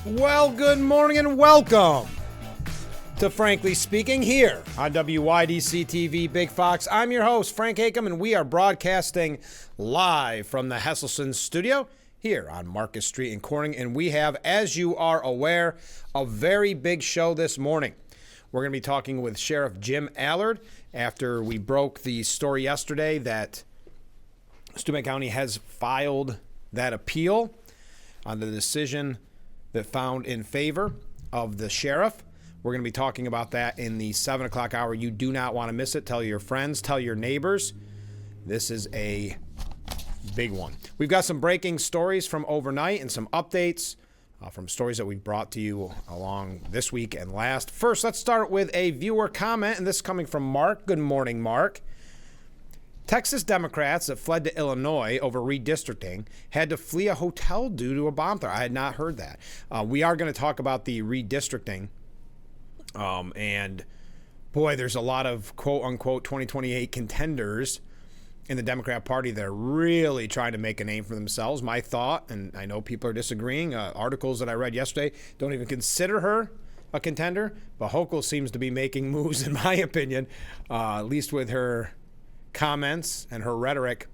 Well, good morning and welcome to Frankly Speaking here on WYDC TV Big Fox. I'm your host, Frank Hakem, and we are broadcasting live from the Hesselson studio here on Marcus Street in Corning. And we have, as you are aware, a very big show this morning. We're going to be talking with Sheriff Jim Allard after we broke the story yesterday that Steuben County has filed that appeal on the decision that found in favor of the sheriff. We're going to be talking about that in the 7 o'clock hour. You do not want to miss it. Tell your friends, tell your neighbors. This is a big one. We've got some breaking stories from overnight and some updates from stories that we brought to you along this week and last. First, let's start with a viewer comment, and this is coming from Mark. Good morning, Mark. Texas Democrats that fled to Illinois over redistricting had to flee a hotel due to a bomb threat. I had not heard that. We are going to talk about the redistricting. And boy, there's a lot of quote unquote 2028 contenders in the Democrat Party that are really trying to make a name for themselves. My thought, and I know people are disagreeing, articles that I read yesterday don't even consider her a contender, but Hochul seems to be making moves, in my opinion, at least with her comments and her rhetoric,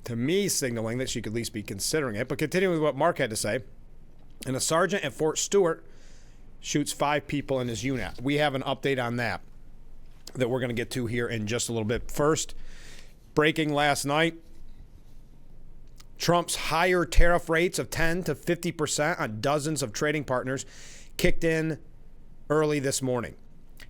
to me signaling that she could at least be considering it. But continuing with what Mark had to say, and a sergeant at Fort Stewart shoots 5 people in his unit. We have an update on that we're going to get to here in just a little bit. First, breaking last night, Trump's higher tariff rates of 10 to 50% on dozens of trading partners kicked in early this morning,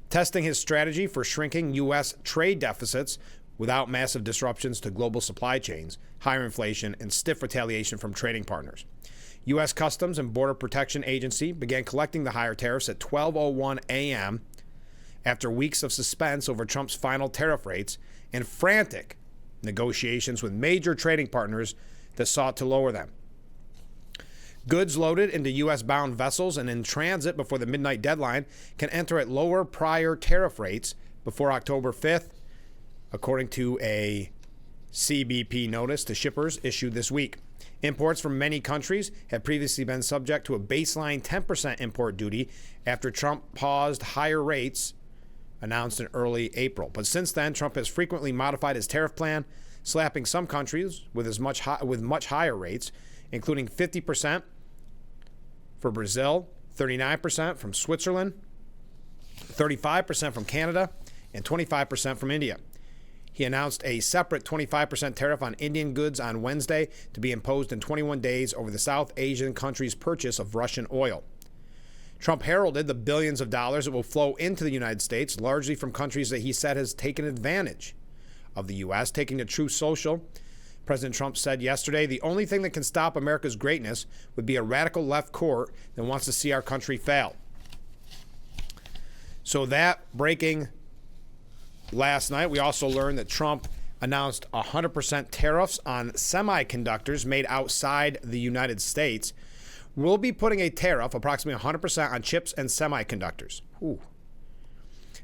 testing his strategy for shrinking U.S. trade deficits without massive disruptions to global supply chains, higher inflation, and stiff retaliation from trading partners. U.S. Customs and Border Protection Agency began collecting the higher tariffs at 12:01 a.m. after weeks of suspense over Trump's final tariff rates and frantic negotiations with major trading partners that sought to lower them. Goods loaded into U.S.-bound vessels and in transit before the midnight deadline can enter at lower prior tariff rates before October 5th, according to a CBP notice to shippers issued this week. Imports from many countries have previously been subject to a baseline 10% import duty after Trump paused higher rates announced in early April. But since then, Trump has frequently modified his tariff plan, slapping some countries with much higher rates, including 50% for Brazil, 39% from Switzerland, 35% from Canada, and 25% from India. He announced a separate 25% tariff on Indian goods on Wednesday to be imposed in 21 days over the South Asian country's purchase of Russian oil. Trump heralded the billions of dollars that will flow into the United States, largely from countries that he said has taken advantage of the U.S., taking to Truth Social. President Trump said yesterday, the only thing that can stop America's greatness would be a radical left court that wants to see our country fail. So that breaking last night, we also learned that Trump announced 100% tariffs on semiconductors made outside the United States. We'll be putting a tariff, approximately 100%, on chips and semiconductors. Ooh.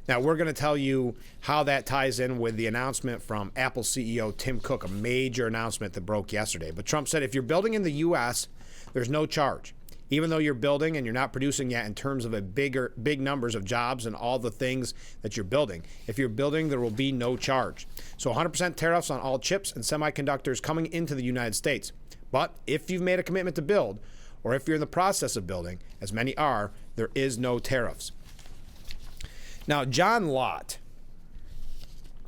Now, we're going to tell you how that ties in with the announcement from Apple CEO Tim Cook, a major announcement that broke yesterday. But Trump said if you're building in the U.S., there's no charge. Even though you're building and you're not producing yet in terms of big numbers of jobs and all the things that you're building. If you're building, there will be no charge. So 100% tariffs on all chips and semiconductors coming into the United States. But if you've made a commitment to build, or if you're in the process of building, as many are, there is no tariffs. Now, John Lott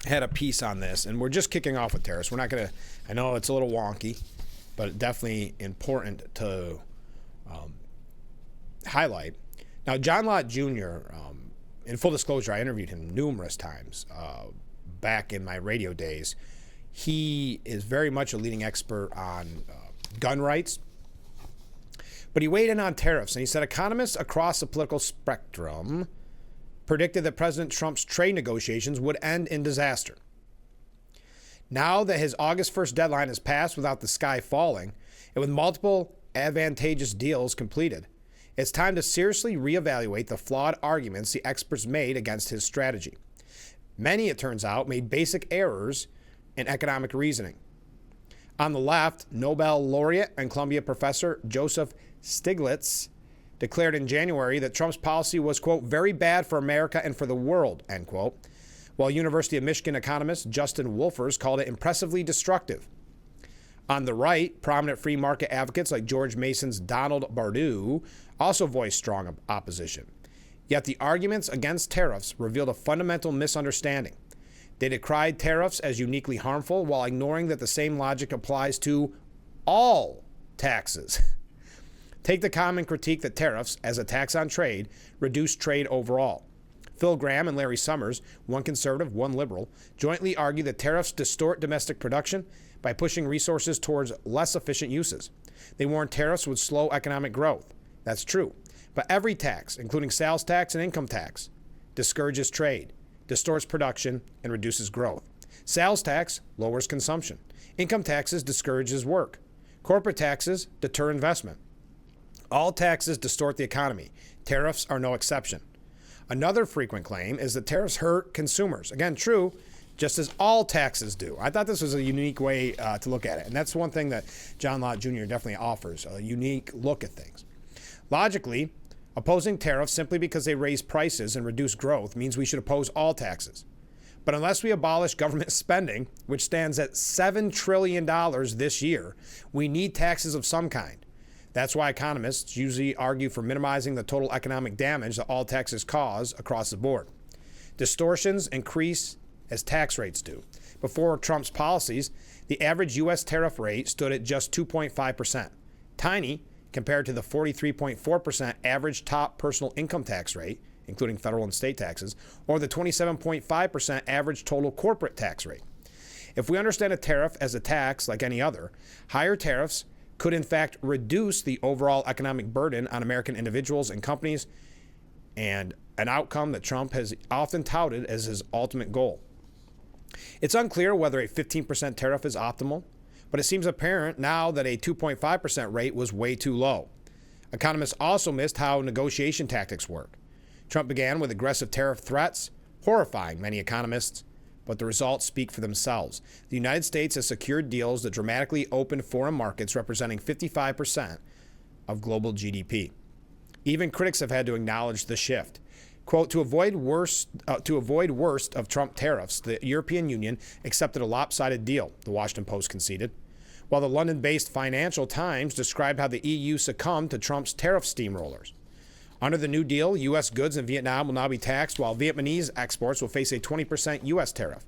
had a piece on this, and we're just kicking off with tariffs. We're not going to, I know it's a little wonky, but definitely important to highlight. Now, John Lott Jr., in full disclosure, I interviewed him numerous times back in my radio days. He is very much a leading expert on gun rights. But he weighed in on tariffs, and he said economists across the political spectrum predicted that President Trump's trade negotiations would end in disaster. Now that his August 1st deadline has passed without the sky falling, and with multiple advantageous deals completed, it's time to seriously reevaluate the flawed arguments the experts made against his strategy. Many, it turns out, made basic errors in economic reasoning. On the left, Nobel laureate and Columbia professor Joseph Stiglitz declared in January that Trump's policy was, quote, very bad for America and for the world, end quote, while University of Michigan economist Justin Wolfers called it impressively destructive. On the right, prominent free market advocates like George Mason's Donald Bardou also voiced strong opposition. Yet the arguments against tariffs revealed a fundamental misunderstanding. They decried tariffs as uniquely harmful while ignoring that the same logic applies to all taxes. Take the common critique that tariffs, as a tax on trade, reduce trade overall. Phil Gramm and Larry Summers, one conservative, one liberal, jointly argue that tariffs distort domestic production by pushing resources towards less efficient uses. They warn tariffs would slow economic growth. That's true. But every tax, including sales tax and income tax, discourages trade, distorts production, and reduces growth. Sales tax lowers consumption. Income taxes discourages work. Corporate taxes deter investment. All taxes distort the economy. Tariffs are no exception. Another frequent claim is that tariffs hurt consumers. Again, true, just as all taxes do. I thought this was a unique way to look at it. And that's one thing that John Lott Jr. definitely offers, a unique look at things. Logically, opposing tariffs simply because they raise prices and reduce growth means we should oppose all taxes. But unless we abolish government spending, which stands at $7 trillion this year, we need taxes of some kind. That's why economists usually argue for minimizing the total economic damage that all taxes cause across the board. Distortions increase as tax rates do. Before Trump's policies, the average U.S. tariff rate stood at just 2.5%, tiny compared to the 43.4% average top personal income tax rate, including federal and state taxes, or the 27.5% average total corporate tax rate. If we understand a tariff as a tax like any other, higher tariffs could in fact reduce the overall economic burden on American individuals and companies, and an outcome that Trump has often touted as his ultimate goal. It's unclear whether a 15% tariff is optimal, but it seems apparent now that a 2.5% rate was way too low. Economists also missed how negotiation tactics work. Trump began with aggressive tariff threats, horrifying many economists, but the results speak for themselves. The United States has secured deals that dramatically opened foreign markets representing 55% of global GDP. Even critics have had to acknowledge the shift. Quote, to avoid worst of Trump tariffs, the European Union accepted a lopsided deal, the Washington Post conceded, while the London-based Financial Times described how the EU succumbed to Trump's tariff steamrollers. Under the new deal, U.S. goods in Vietnam will now be taxed, while Vietnamese exports will face a 20% U.S. tariff,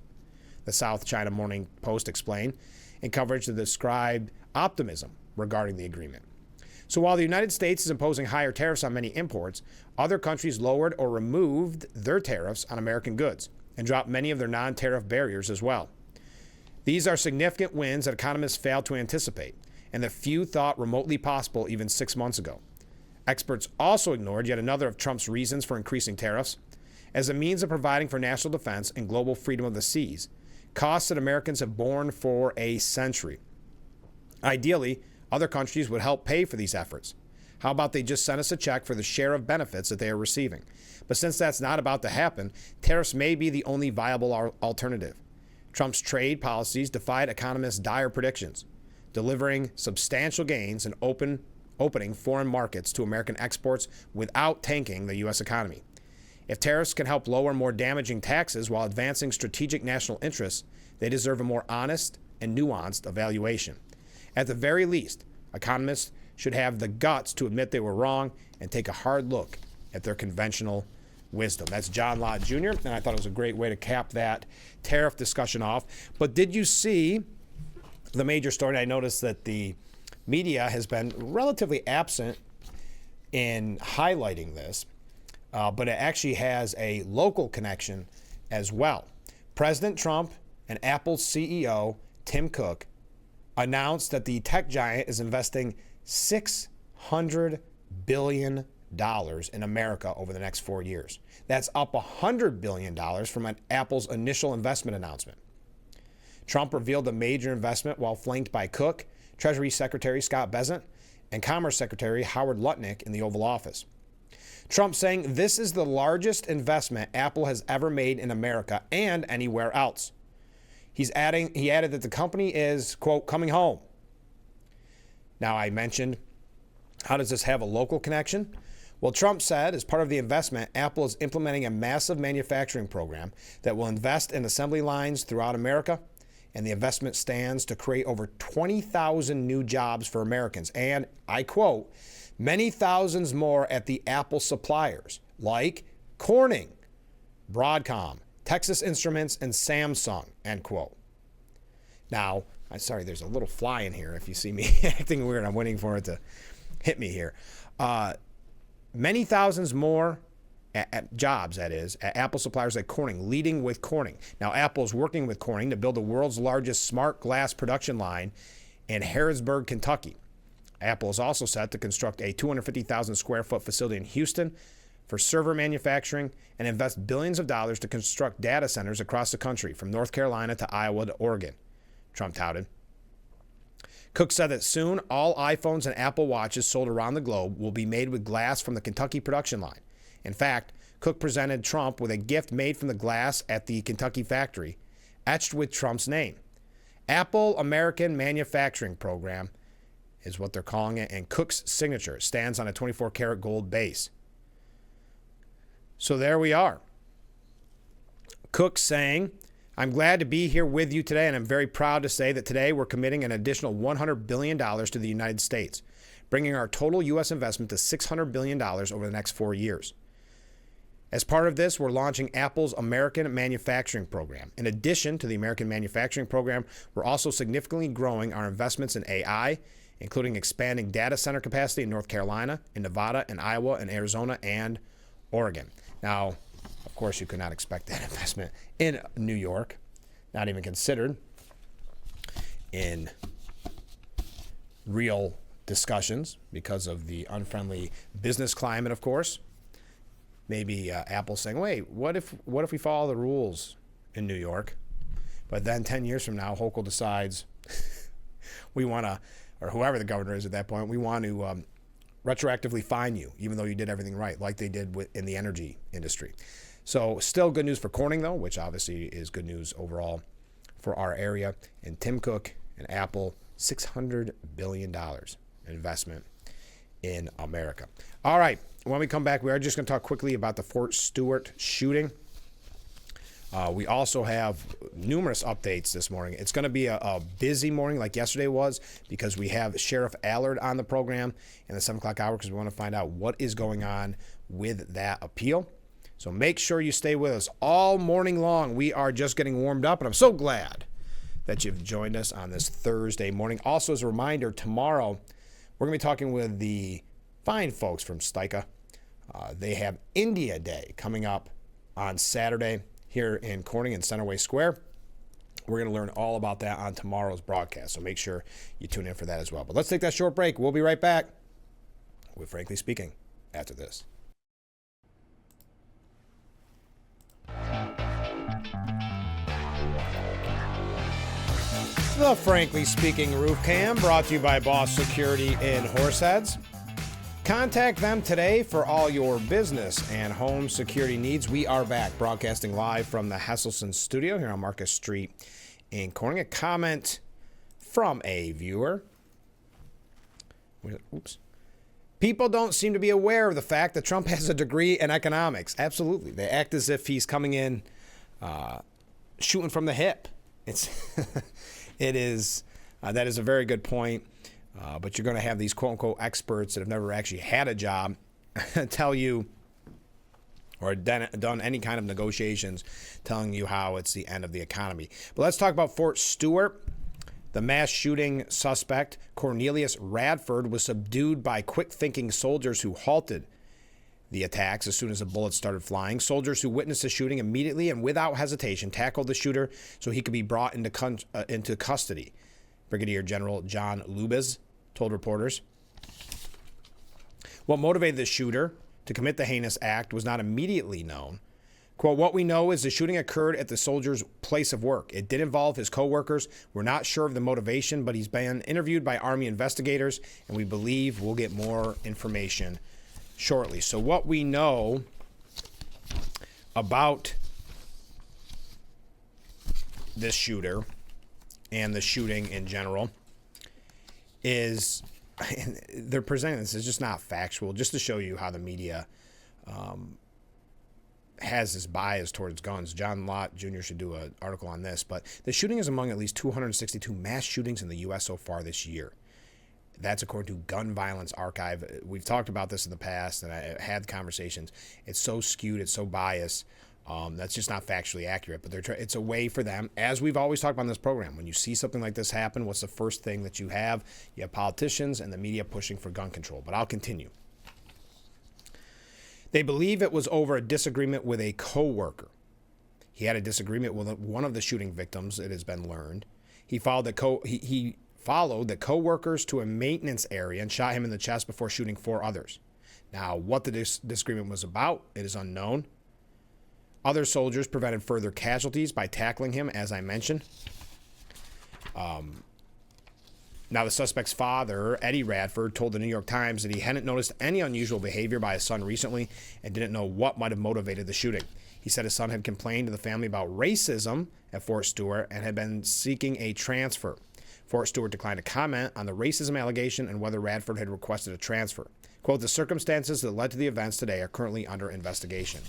the South China Morning Post explained, in coverage that described optimism regarding the agreement. So while the United States is imposing higher tariffs on many imports, other countries lowered or removed their tariffs on American goods and dropped many of their non-tariff barriers as well. These are significant wins that economists failed to anticipate, and that few thought remotely possible even 6 months ago. Experts also ignored yet another of Trump's reasons for increasing tariffs. As a means of providing for national defense and global freedom of the seas, costs that Americans have borne for a century. Ideally, other countries would help pay for these efforts. How about they just send us a check for the share of benefits that they are receiving? But since that's not about to happen, tariffs may be the only viable alternative. Trump's trade policies defied economists' dire predictions, delivering substantial gains and opening foreign markets to American exports without tanking the U.S. economy. If tariffs can help lower more damaging taxes while advancing strategic national interests, they deserve a more honest and nuanced evaluation. At the very least, economists should have the guts to admit they were wrong and take a hard look at their conventional wisdom. That's John Lott Jr., and I thought it was a great way to cap that tariff discussion off. But did you see the major story? I noticed that the media has been relatively absent in highlighting this, but it actually has a local connection as well. President Trump and Apple's CEO, Tim Cook, announced that the tech giant is investing $600 billion in America over the next 4 years. That's up $100 billion from Apple's initial investment announcement. Trump revealed the major investment while flanked by Cook, Treasury Secretary Scott Bessent, and Commerce Secretary Howard Lutnick in the Oval Office. Trump saying this is the largest investment Apple has ever made in America and anywhere else. He added that the company is, quote, coming home. Now, I mentioned, how does this have a local connection? Well, Trump said as part of the investment, Apple is implementing a massive manufacturing program that will invest in assembly lines throughout America, and the investment stands to create over 20,000 new jobs for Americans. And, I quote, many thousands more at the Apple suppliers, like Corning, Broadcom, Texas Instruments, and Samsung, end quote. Now, I'm sorry, there's a little fly in here. If you see me acting weird, I'm waiting for it to hit me here. Many thousands more at jobs, that is, at Apple suppliers like Corning, leading with Corning. Now, Apple is working with Corning to build the world's largest smart glass production line in Harrisburg, Kentucky. Apple is also set to construct a 250,000 square foot facility in Houston for server manufacturing and invest billions of dollars to construct data centers across the country, from North Carolina to Iowa to Oregon, Trump touted. Cook said that soon all iPhones and Apple Watches sold around the globe will be made with glass from the Kentucky production line. In fact, Cook presented Trump with a gift made from the glass at the Kentucky factory, etched with Trump's name. Apple American Manufacturing Program is what they're calling it, and Cook's signature stands on a 24-karat gold base. So there we are. Cook saying, I'm glad to be here with you today, and I'm very proud to say that today we're committing an additional $100 billion to the United States, bringing our total U.S. investment to $600 billion over the next 4 years. As part of this, we're launching Apple's American Manufacturing Program. In addition to the American Manufacturing Program, we're also significantly growing our investments in AI, including expanding data center capacity in North Carolina, in Nevada, in Iowa, in Arizona, and Oregon. Now, of course, you could not expect that investment in New York, not even considered in real discussions because of the unfriendly business climate, of course. Maybe Apple saying, wait, what if we follow the rules in New York? But then 10 years from now, Hochul decides we want to, or whoever the governor is at that point, we want to retroactively fine you, even though you did everything right, like they did in the energy industry. So still good news for Corning, though, which obviously is good news overall for our area. And Tim Cook and Apple, $600 billion investment in America. All right, when we come back, we are just going to talk quickly about the Fort Stewart shooting. We also have numerous updates this morning. It's going to be a busy morning like yesterday was, because we have Sheriff Allard on the program in the 7 o'clock hour, because we want to find out what is going on with that appeal. So make sure you stay with us all morning long. We are just getting warmed up, and I'm so glad that you've joined us on this Thursday morning. Also, as a reminder, tomorrow we're going to be talking with the fine folks from Stika. They have India Day coming up on Saturday here in Corning in Centerway Square. We're going to learn all about that on tomorrow's broadcast, so make sure you tune in for that as well. But let's take that short break. We'll be right back with Frankly Speaking after this. The Frankly Speaking Roof Cam, brought to you by Boss Security in Horseheads. Contact them today for all your business and home security needs. We are back, broadcasting live from the Hesselson studio here on Marcus Street in Corning. A comment from a viewer. Oops. People don't seem to be aware of the fact that Trump has a degree in economics. Absolutely. They act as if he's coming in shooting from the hip. That is a very good point. But you're going to have these quote-unquote experts that have never actually had a job tell you, or done any kind of negotiations, telling you how it's the end of the economy. But let's talk about Fort Stewart. The mass shooting suspect, Cornelius Radford, was subdued by quick-thinking soldiers who halted the attacks as soon as the bullets started flying. Soldiers who witnessed the shooting immediately and without hesitation tackled the shooter so he could be brought into custody. Brigadier General John Lubez told reporters. What motivated the shooter to commit the heinous act was not immediately known. Quote, what we know is the shooting occurred at the soldier's place of work. It did involve his co-workers. We're not sure of the motivation, but he's been interviewed by Army investigators, and we believe we'll get more information shortly. So what we know about this shooter and the shooting in general is they're presenting this as just not factual, just to show you how the media has this bias towards guns. John Lott Jr. should do an article on this, but the shooting is among at least 262 mass shootings in the U.S. so far this year. That's according to Gun Violence Archive. We've talked about this in the past, and I had conversations. It's so skewed, it's so biased. That's just not factually accurate, but it's a way for them, as we've always talked about in this program, when you see something like this happen, what's the first thing that you have? You have politicians and the media pushing for gun control. But I'll continue. They believe it was over a disagreement with a co-worker. He had a disagreement with one of the shooting victims, it has been learned. He followed the co-workers to a maintenance area and shot him in the chest before shooting 4 others. Now, what the disagreement was about, it is unknown. Other soldiers prevented further casualties by tackling him, as I mentioned. Now, the suspect's father, Eddie Radford, told the New York Times that he hadn't noticed any unusual behavior by his son recently and didn't know what might have motivated the shooting. He said his son had complained to the family about racism at Fort Stewart and had been seeking a transfer. Fort Stewart declined to comment on the racism allegation and whether Radford had requested a transfer. Quote, the circumstances that led to the events today are currently under investigation,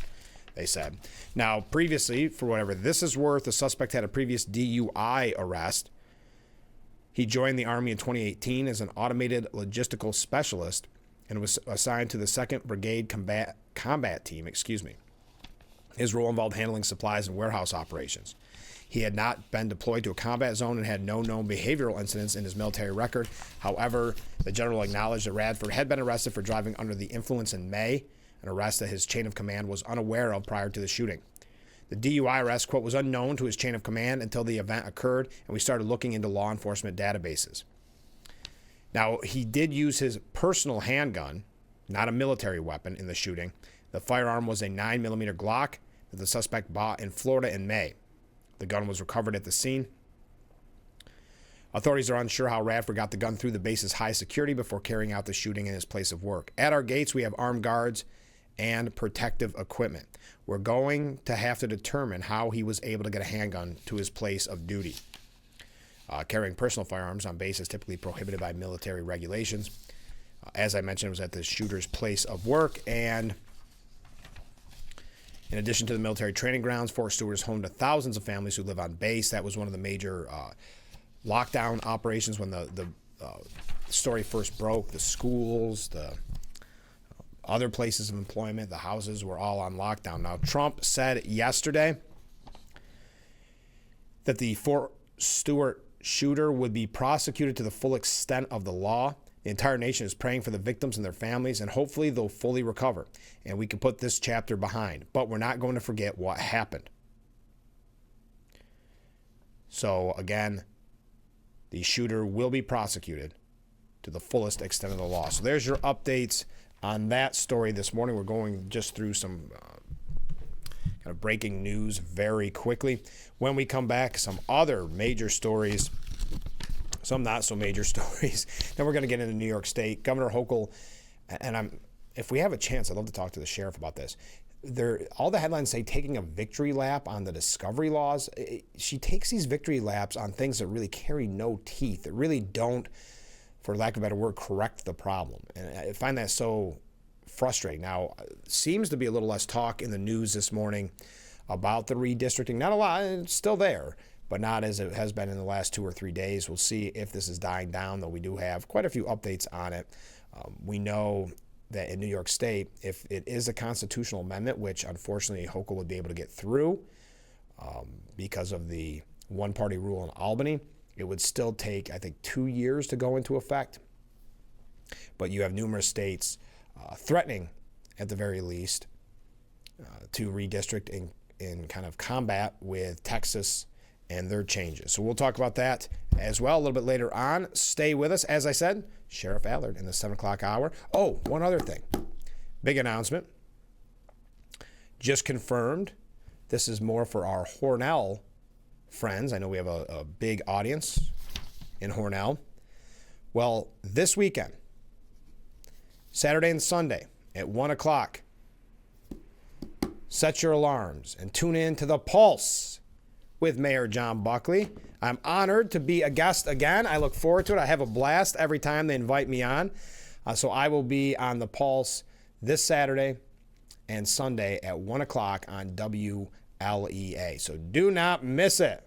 they said. Now, previously, for whatever this is worth, the suspect had a previous DUI arrest. He joined the Army in 2018 as an automated logistical specialist and was assigned to the 2nd Brigade Combat Team. His role involved handling supplies and warehouse operations. He had not been deployed to a combat zone and had no known behavioral incidents in his military record. However, the general acknowledged that Radford had been arrested for driving under the influence in May, an arrest that his chain of command was unaware of prior to the shooting. The DUI arrest, quote, was unknown to his chain of command until the event occurred, and we started looking into law enforcement databases. Now, he did use his personal handgun, not a military weapon, in the shooting. The firearm was a 9mm Glock that the suspect bought in Florida in May. The gun was recovered at the scene. Authorities are unsure how Radford got the gun through the base's high security before carrying out the shooting in his place of work. At our gates, we have armed guards and protective equipment. We're going to have to determine how he was able to get a handgun to his place of duty. Carrying personal firearms on base is typically prohibited by military regulations. As I mentioned, it was at the shooter's place of work, and in addition to the military training grounds, Fort Stewart is home to thousands of families who live on base. That was one of the major lockdown operations when the story first broke. The schools, the other places of employment, the houses were all on lockdown. Now, Trump said yesterday that the Fort Stewart shooter would be prosecuted to the full extent of the law. The entire nation is praying for the victims and their families, and hopefully they'll fully recover, and we can put this chapter behind. But we're not going to forget what happened. So, again, the shooter will be prosecuted to the fullest extent of the law. So there's your updates on that story this morning. We're going just through some kind of breaking news very quickly. When we come back, some other major stories, some not so major stories. Then we're going to get into New York State. Governor Hochul, and if we have a chance, I'd love to talk to the sheriff about this. All the headlines say taking a victory lap on the discovery laws. She takes these victory laps on things that really carry no teeth, that really don't, for lack of a better word, correct the problem. And I find that so frustrating. Now, seems to be a little less talk in the news this morning about the redistricting. Not a lot, it's still there, but not as it has been in the last 2 or 3 days. We'll see if this is dying down, though we do have quite a few updates on it. We know that in New York State, if it is a constitutional amendment, which unfortunately Hochul would be able to get through because of the one-party rule in Albany, it would still take, I think, 2 years to go into effect. But you have numerous states threatening, at the very least, to redistrict in kind of combat with Texas and their changes. So we'll talk about that as well a little bit later on. Stay with us. As I said, Sheriff Allard in the 7 o'clock hour. Oh, one other thing. Big announcement. Just confirmed. This is more for our Hornell friends. I know we have a big audience in Hornell. Well, this weekend, Saturday and Sunday at 1 o'clock, set your alarms and tune in to The Pulse with Mayor John Buckley. I'm honored to be a guest again. I look forward to it. I have a blast every time they invite me on. So I will be on The Pulse this Saturday and Sunday at 1 o'clock on WLEA. So do not miss it.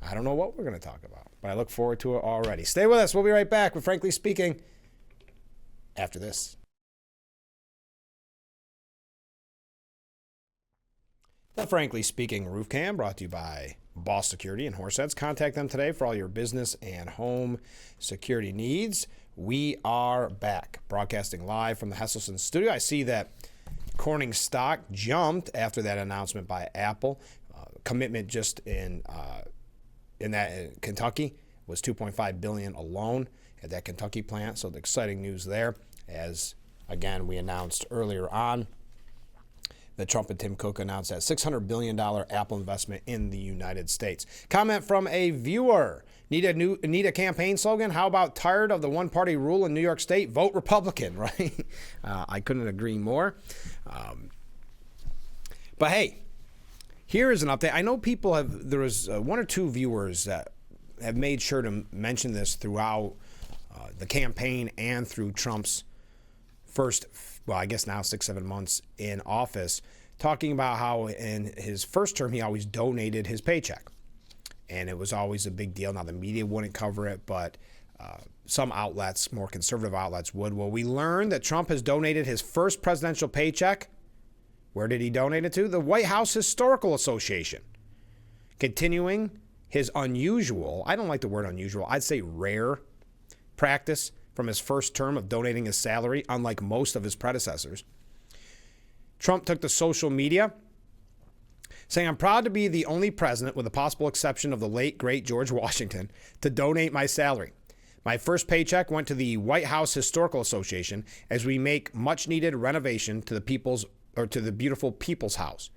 I don't know what we're going to talk about, but I look forward to it already. Stay with us. We'll be right back with Frankly Speaking after this. The Frankly Speaking Roof Cam brought to you by Boss Security and Horseheads. Contact them today for all your business and home security needs. We are back, broadcasting live from the Hesselson studio. I see that Corning stock jumped after that announcement by Apple. Commitment just in Kentucky was $2.5 billion alone at that Kentucky plant. So the exciting news there, as again we announced earlier on, that Trump and Tim Cook announced that $600 billion Apple investment in the United States. Comment from a viewer. Need a campaign slogan? How about tired of the one-party rule in New York State? Vote Republican, right? I couldn't agree more. But hey, here is an update. I know there was one or two viewers that have made sure to mention this throughout the campaign and through Trump's first, well, I guess now 6-7 months in office, talking about how in his first term he always donated his paycheck. And it was always a big deal. Now, the media wouldn't cover it, but some outlets, more conservative outlets, would. Well, we learned that Trump has donated his first presidential paycheck. Where did he donate it to? The White House Historical Association. Continuing his unusual, I don't like the word unusual, I'd say rare practice from his first term of donating his salary, unlike most of his predecessors. Trump took to social media, saying, "I'm proud to be the only president, with the possible exception of the late, great George Washington, to donate my salary. My first paycheck went to the White House Historical Association as we make much-needed renovation to the beautiful People's House.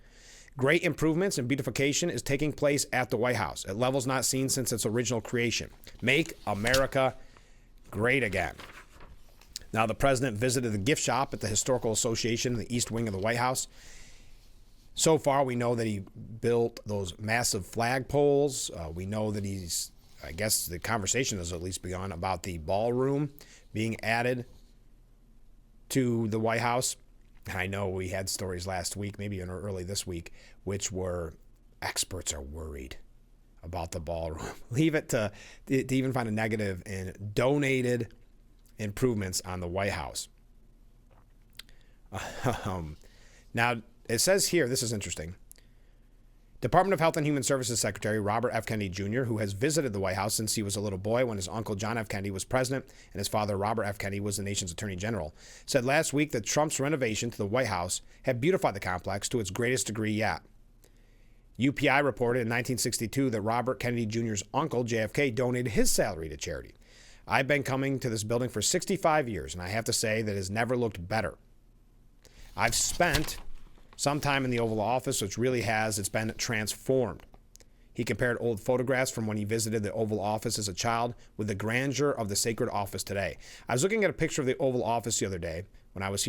Great improvements and beautification is taking place at the White House at levels not seen since its original creation. Make America great again." Now, the president visited the gift shop at the Historical Association in the East Wing of the White House. So far, we know that he built those massive flagpoles. We know that I guess the conversation has at least begun about the ballroom being added to the White House. I know we had stories last week, maybe even early this week, which were experts are worried about the ballroom. Leave it to even find a negative in donated improvements on the White House. Now, it says here, this is interesting. Department of Health and Human Services Secretary Robert F. Kennedy Jr., who has visited the White House since he was a little boy when his uncle John F. Kennedy was president and his father Robert F. Kennedy was the nation's attorney general, said last week that Trump's renovation to the White House had beautified the complex to its greatest degree yet. UPI reported in 1962 that Robert Kennedy Jr.'s uncle, JFK, donated his salary to charity. I've been coming to this building for 65 years, and I have to say that it has never looked better. I've spent some time in the Oval Office, which really has, it's been transformed. He compared old photographs from when he visited the Oval Office as a child with the grandeur of the sacred office today. I was looking at a picture of the Oval Office the other day when I was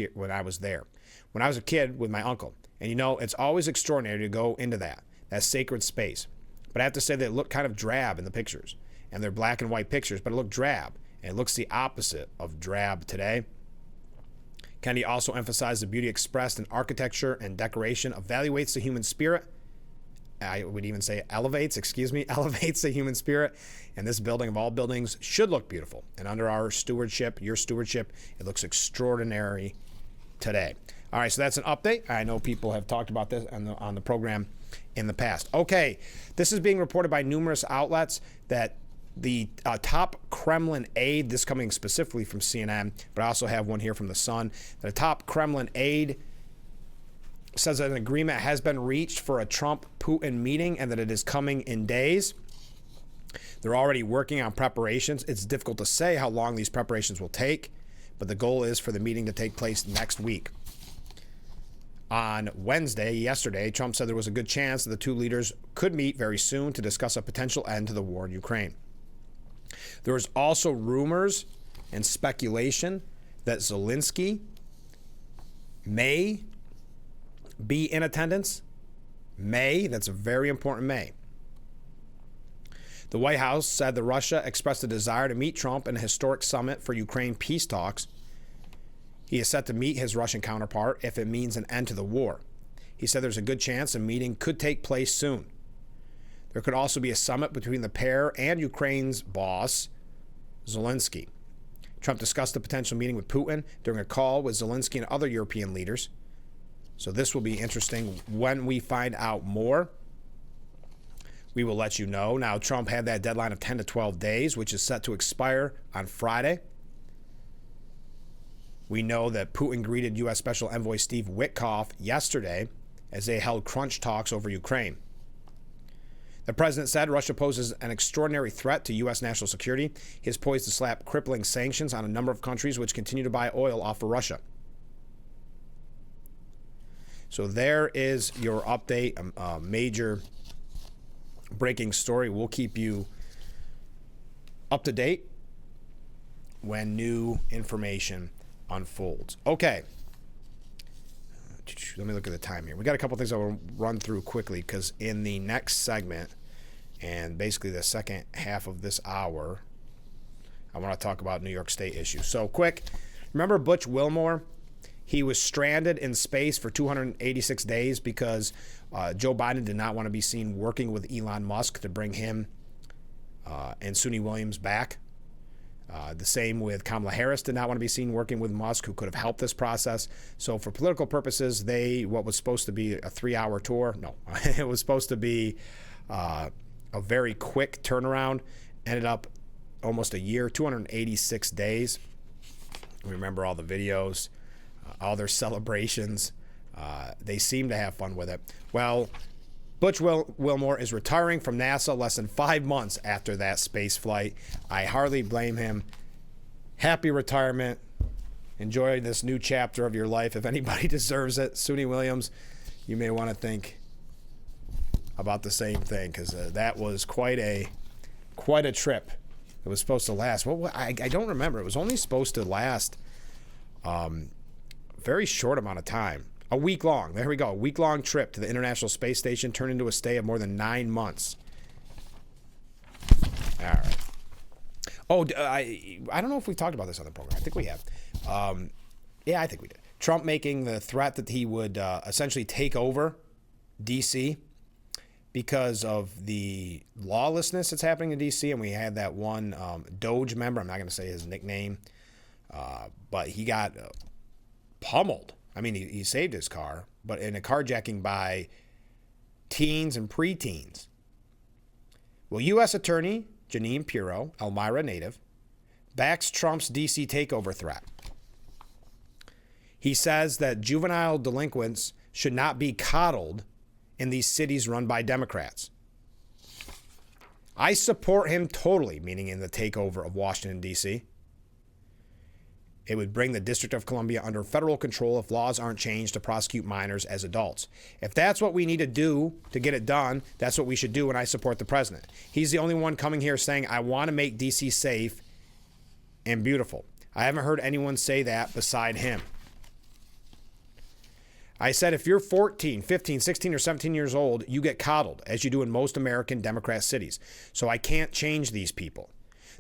there. When I was a kid with my uncle. And you know, it's always extraordinary to go into that sacred space. But I have to say that it looked kind of drab in the pictures. And they're black and white pictures, but it looked drab. And it looks the opposite of drab today. Kennedy also emphasized the beauty expressed in architecture and decoration evaluates the human spirit. I would even say elevates the human spirit. And this building of all buildings should look beautiful. And under our stewardship, your stewardship, it looks extraordinary today. All right, so that's an update. I know people have talked about this on the program in the past. Okay, this is being reported by numerous outlets that the top Kremlin aide, this coming specifically from CNN, but I also have one here from The Sun, that a top Kremlin aide says that an agreement has been reached for a Trump-Putin meeting and that it is coming in days. They're already working on preparations. It's difficult to say how long these preparations will take, but the goal is for the meeting to take place next week. On yesterday, Trump said there was a good chance that the two leaders could meet very soon to discuss a potential end to the war in Ukraine. There was also rumors and speculation that Zelensky may be in attendance. That's a very important may. The White House said that Russia expressed a desire to meet Trump in a historic summit for Ukraine peace talks. He is set to meet his Russian counterpart if it means an end to the war. He said there's a good chance a meeting could take place soon. There could also be a summit between the pair and Ukraine's boss, Zelensky. Trump discussed a potential meeting with Putin during a call with Zelensky and other European leaders. So this will be interesting. When we find out more, we will let you know. Now, Trump had that deadline of 10 to 12 days, which is set to expire on Friday. We know that Putin greeted U.S. Special Envoy Steve Witkoff yesterday as they held crunch talks over Ukraine. The president said Russia poses an extraordinary threat to U.S. national security. He is poised to slap crippling sanctions on a number of countries which continue to buy oil off of Russia. So there is your update, a major breaking story. We'll keep you up to date when new information unfolds. Okay. Let me look at the time here. We got a couple things I will run through quickly because in the next segment and basically the second half of this hour, I want to talk about New York State issues. So quick, remember Butch Wilmore? He was stranded in space for 286 days because Joe Biden did not want to be seen working with Elon Musk to bring him and Suni Williams back. The same with Kamala Harris, did not want to be seen working with Musk, who could have helped this process. So for political purposes, what was supposed to be a 3-hour tour, no, it was supposed to be a very quick turnaround, ended up almost a year, 286 days. Remember all the videos, all their celebrations. They seem to have fun with it. Well, Butch Wilmore is retiring from NASA less than 5 months after that space flight. I hardly blame him. Happy retirement. Enjoy this new chapter of your life if anybody deserves it. Suni Williams, you may want to think about the same thing because that was quite a trip. It was supposed to last. Well, I don't remember. It was only supposed to last very short amount of time. A week long. There we go. A week-long trip to the International Space Station turned into a stay of more than 9 months. All right. Oh, I don't know if we've talked about this on the program. I think we have. Yeah, I think we did. Trump making the threat that he would essentially take over D.C. because of the lawlessness that's happening in D.C. And we had that one Doge member. I'm not going to say his nickname. But he got pummeled. I mean, he saved his car, but in a carjacking by teens and preteens. Well, U.S. Attorney Jeanine Pirro, Elmira native, backs Trump's D.C. takeover threat. He says that juvenile delinquents should not be coddled in these cities run by Democrats. I support him totally, meaning in the takeover of Washington, D.C. It would bring the District of Columbia under federal control if laws aren't changed to prosecute minors as adults. If that's what we need to do to get it done, that's what we should do, and I support the president. He's the only one coming here saying, I want to make D.C. safe and beautiful. I haven't heard anyone say that beside him. I said if you're 14, 15, 16, or 17 years old, you get coddled, as you do in most American Democrat cities. So I can't change these people.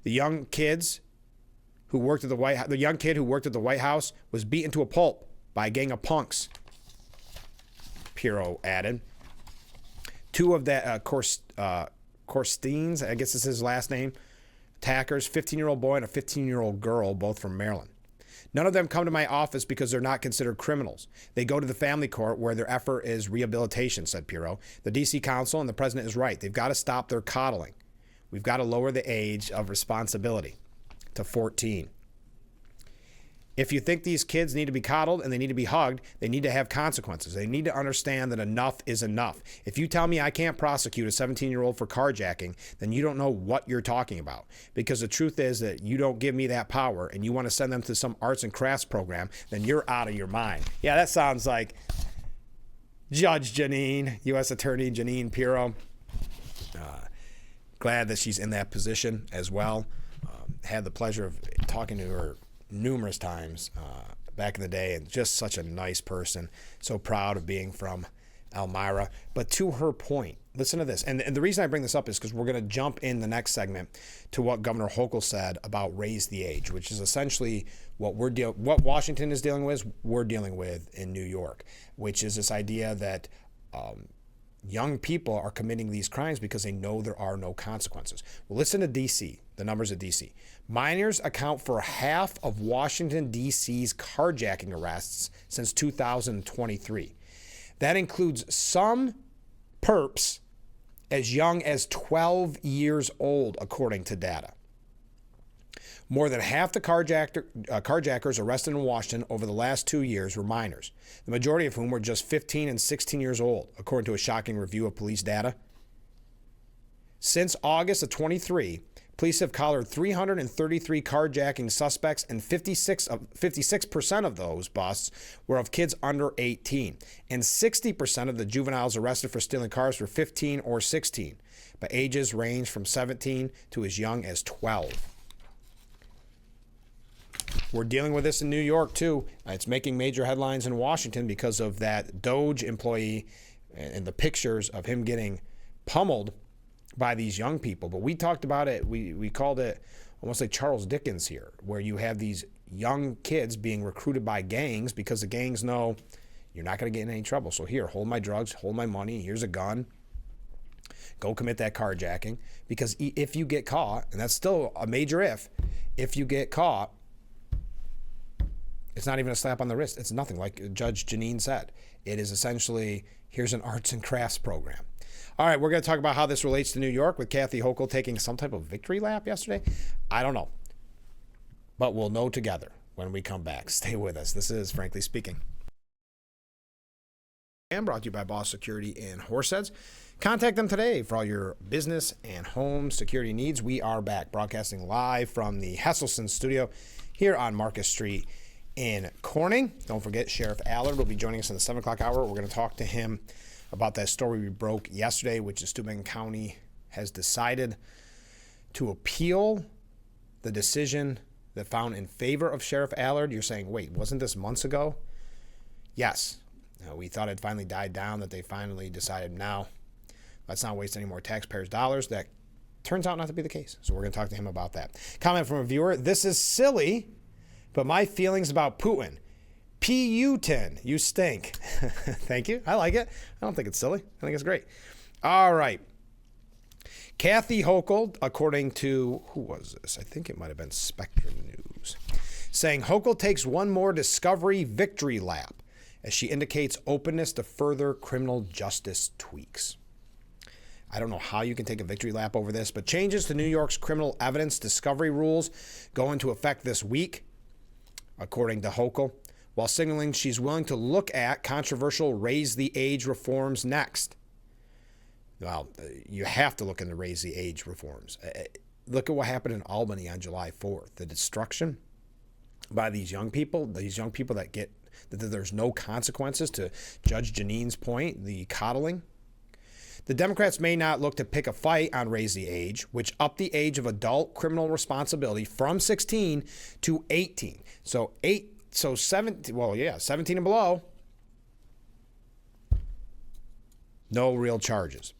The young kids who worked at the White House, the young kid who worked at the White House was beaten to a pulp by a gang of punks, Pirro added. Two of that Corstines, I guess is his last name, attackers, 15-year-old boy and a 15-year-old girl, both from Maryland. None of them come to my office because they're not considered criminals. They go to the family court where their effort is rehabilitation, said Pirro. The D.C. Council and the president is right. They've got to stop their coddling. We've got to lower the age of responsibility to 14. If you think these kids need to be coddled and they need to be hugged, they need to have consequences. They need to understand that enough is enough. If you tell me I can't prosecute a 17-year-old for carjacking, then you don't know what you're talking about. Because the truth is that you don't give me that power and you want to send them to some arts and crafts program, then you're out of your mind. Yeah, that sounds like Judge Jeanine, U.S. Attorney Jeanine Pirro. Glad that she's in that position as well. Had the pleasure of talking to her numerous times back in the day, and just such a nice person. So proud of being from Elmira. But to her point, listen to this. And the reason I bring this up is because we're going to jump in the next segment to what Governor Hochul said about raise the age, which is essentially what what Washington is dealing with, we're dealing with in New York, which is this idea that young people are committing these crimes because they know there are no consequences. Well, listen to D.C., the numbers at D.C. Minors account for half of Washington, D.C.'s carjacking arrests since 2023. That includes some perps as young as 12 years old, according to data. More than half the carjackers arrested in Washington over the last 2 years were minors, the majority of whom were just 15 and 16 years old, according to a shocking review of police data. Since August of 23, police have collared 333 carjacking suspects, and 56% of those busts were of kids under 18, and 60% of the juveniles arrested for stealing cars were 15 or 16, but ages range from 17 to as young as 12. We're dealing with this in New York, too. It's making major headlines in Washington because of that Doge employee and the pictures of him getting pummeled by these young people. But we talked about it. We called it almost like Charles Dickens here, where you have these young kids being recruited by gangs because the gangs know you're not going to get in any trouble. So here, hold my drugs, hold my money. Here's a gun. Go commit that carjacking. Because if you get caught, and that's still a major if you get caught, it's not even a slap on the wrist. It's nothing, like Judge Janine said. It is essentially, here's an arts and crafts program. All right, we're going to talk about how this relates to New York with Kathy Hochul taking some type of victory lap yesterday. I don't know. But we'll know together when we come back. Stay with us. This is Frankly Speaking. And brought to you by Boss Security in Horseheads. Contact them today for all your business and home security needs. We are back broadcasting live from the Hesselson studio here on Marcus Street in Corning. Don't forget, Sheriff Allard will be joining us in the 7 o'clock hour. We're going to talk to him about that story we broke yesterday, which is Steuben County has decided to appeal the decision that found in favor of Sheriff Allard. You're saying, wait, wasn't this months ago? Yes. We thought it finally died down, that they finally decided, now, let's not waste any more taxpayers' dollars. That turns out not to be the case. So we're going to talk to him about that. Comment from a viewer: this is silly, but my feelings about Putin. Putin, you stink. Thank you. I like it. I don't think it's silly. I think it's great. All right. Kathy Hochul, according to, who was this? I think it might have been Spectrum News, saying Hochul takes one more discovery victory lap as she indicates openness to further criminal justice tweaks. I don't know how you can take a victory lap over this, but changes to New York's criminal evidence discovery rules go into effect this week, according to Hochul, while signaling she's willing to look at controversial raise the age reforms next. Well, you have to look into raise the age reforms. Look at what happened in Albany on July 4th. The destruction by these young people that get, that there's no consequences, to Judge Janine's point, the coddling. The Democrats may not look to pick a fight on raise the age, which upped the age of adult criminal responsibility from 16 to 18. So 17, 17 and below, no real charges.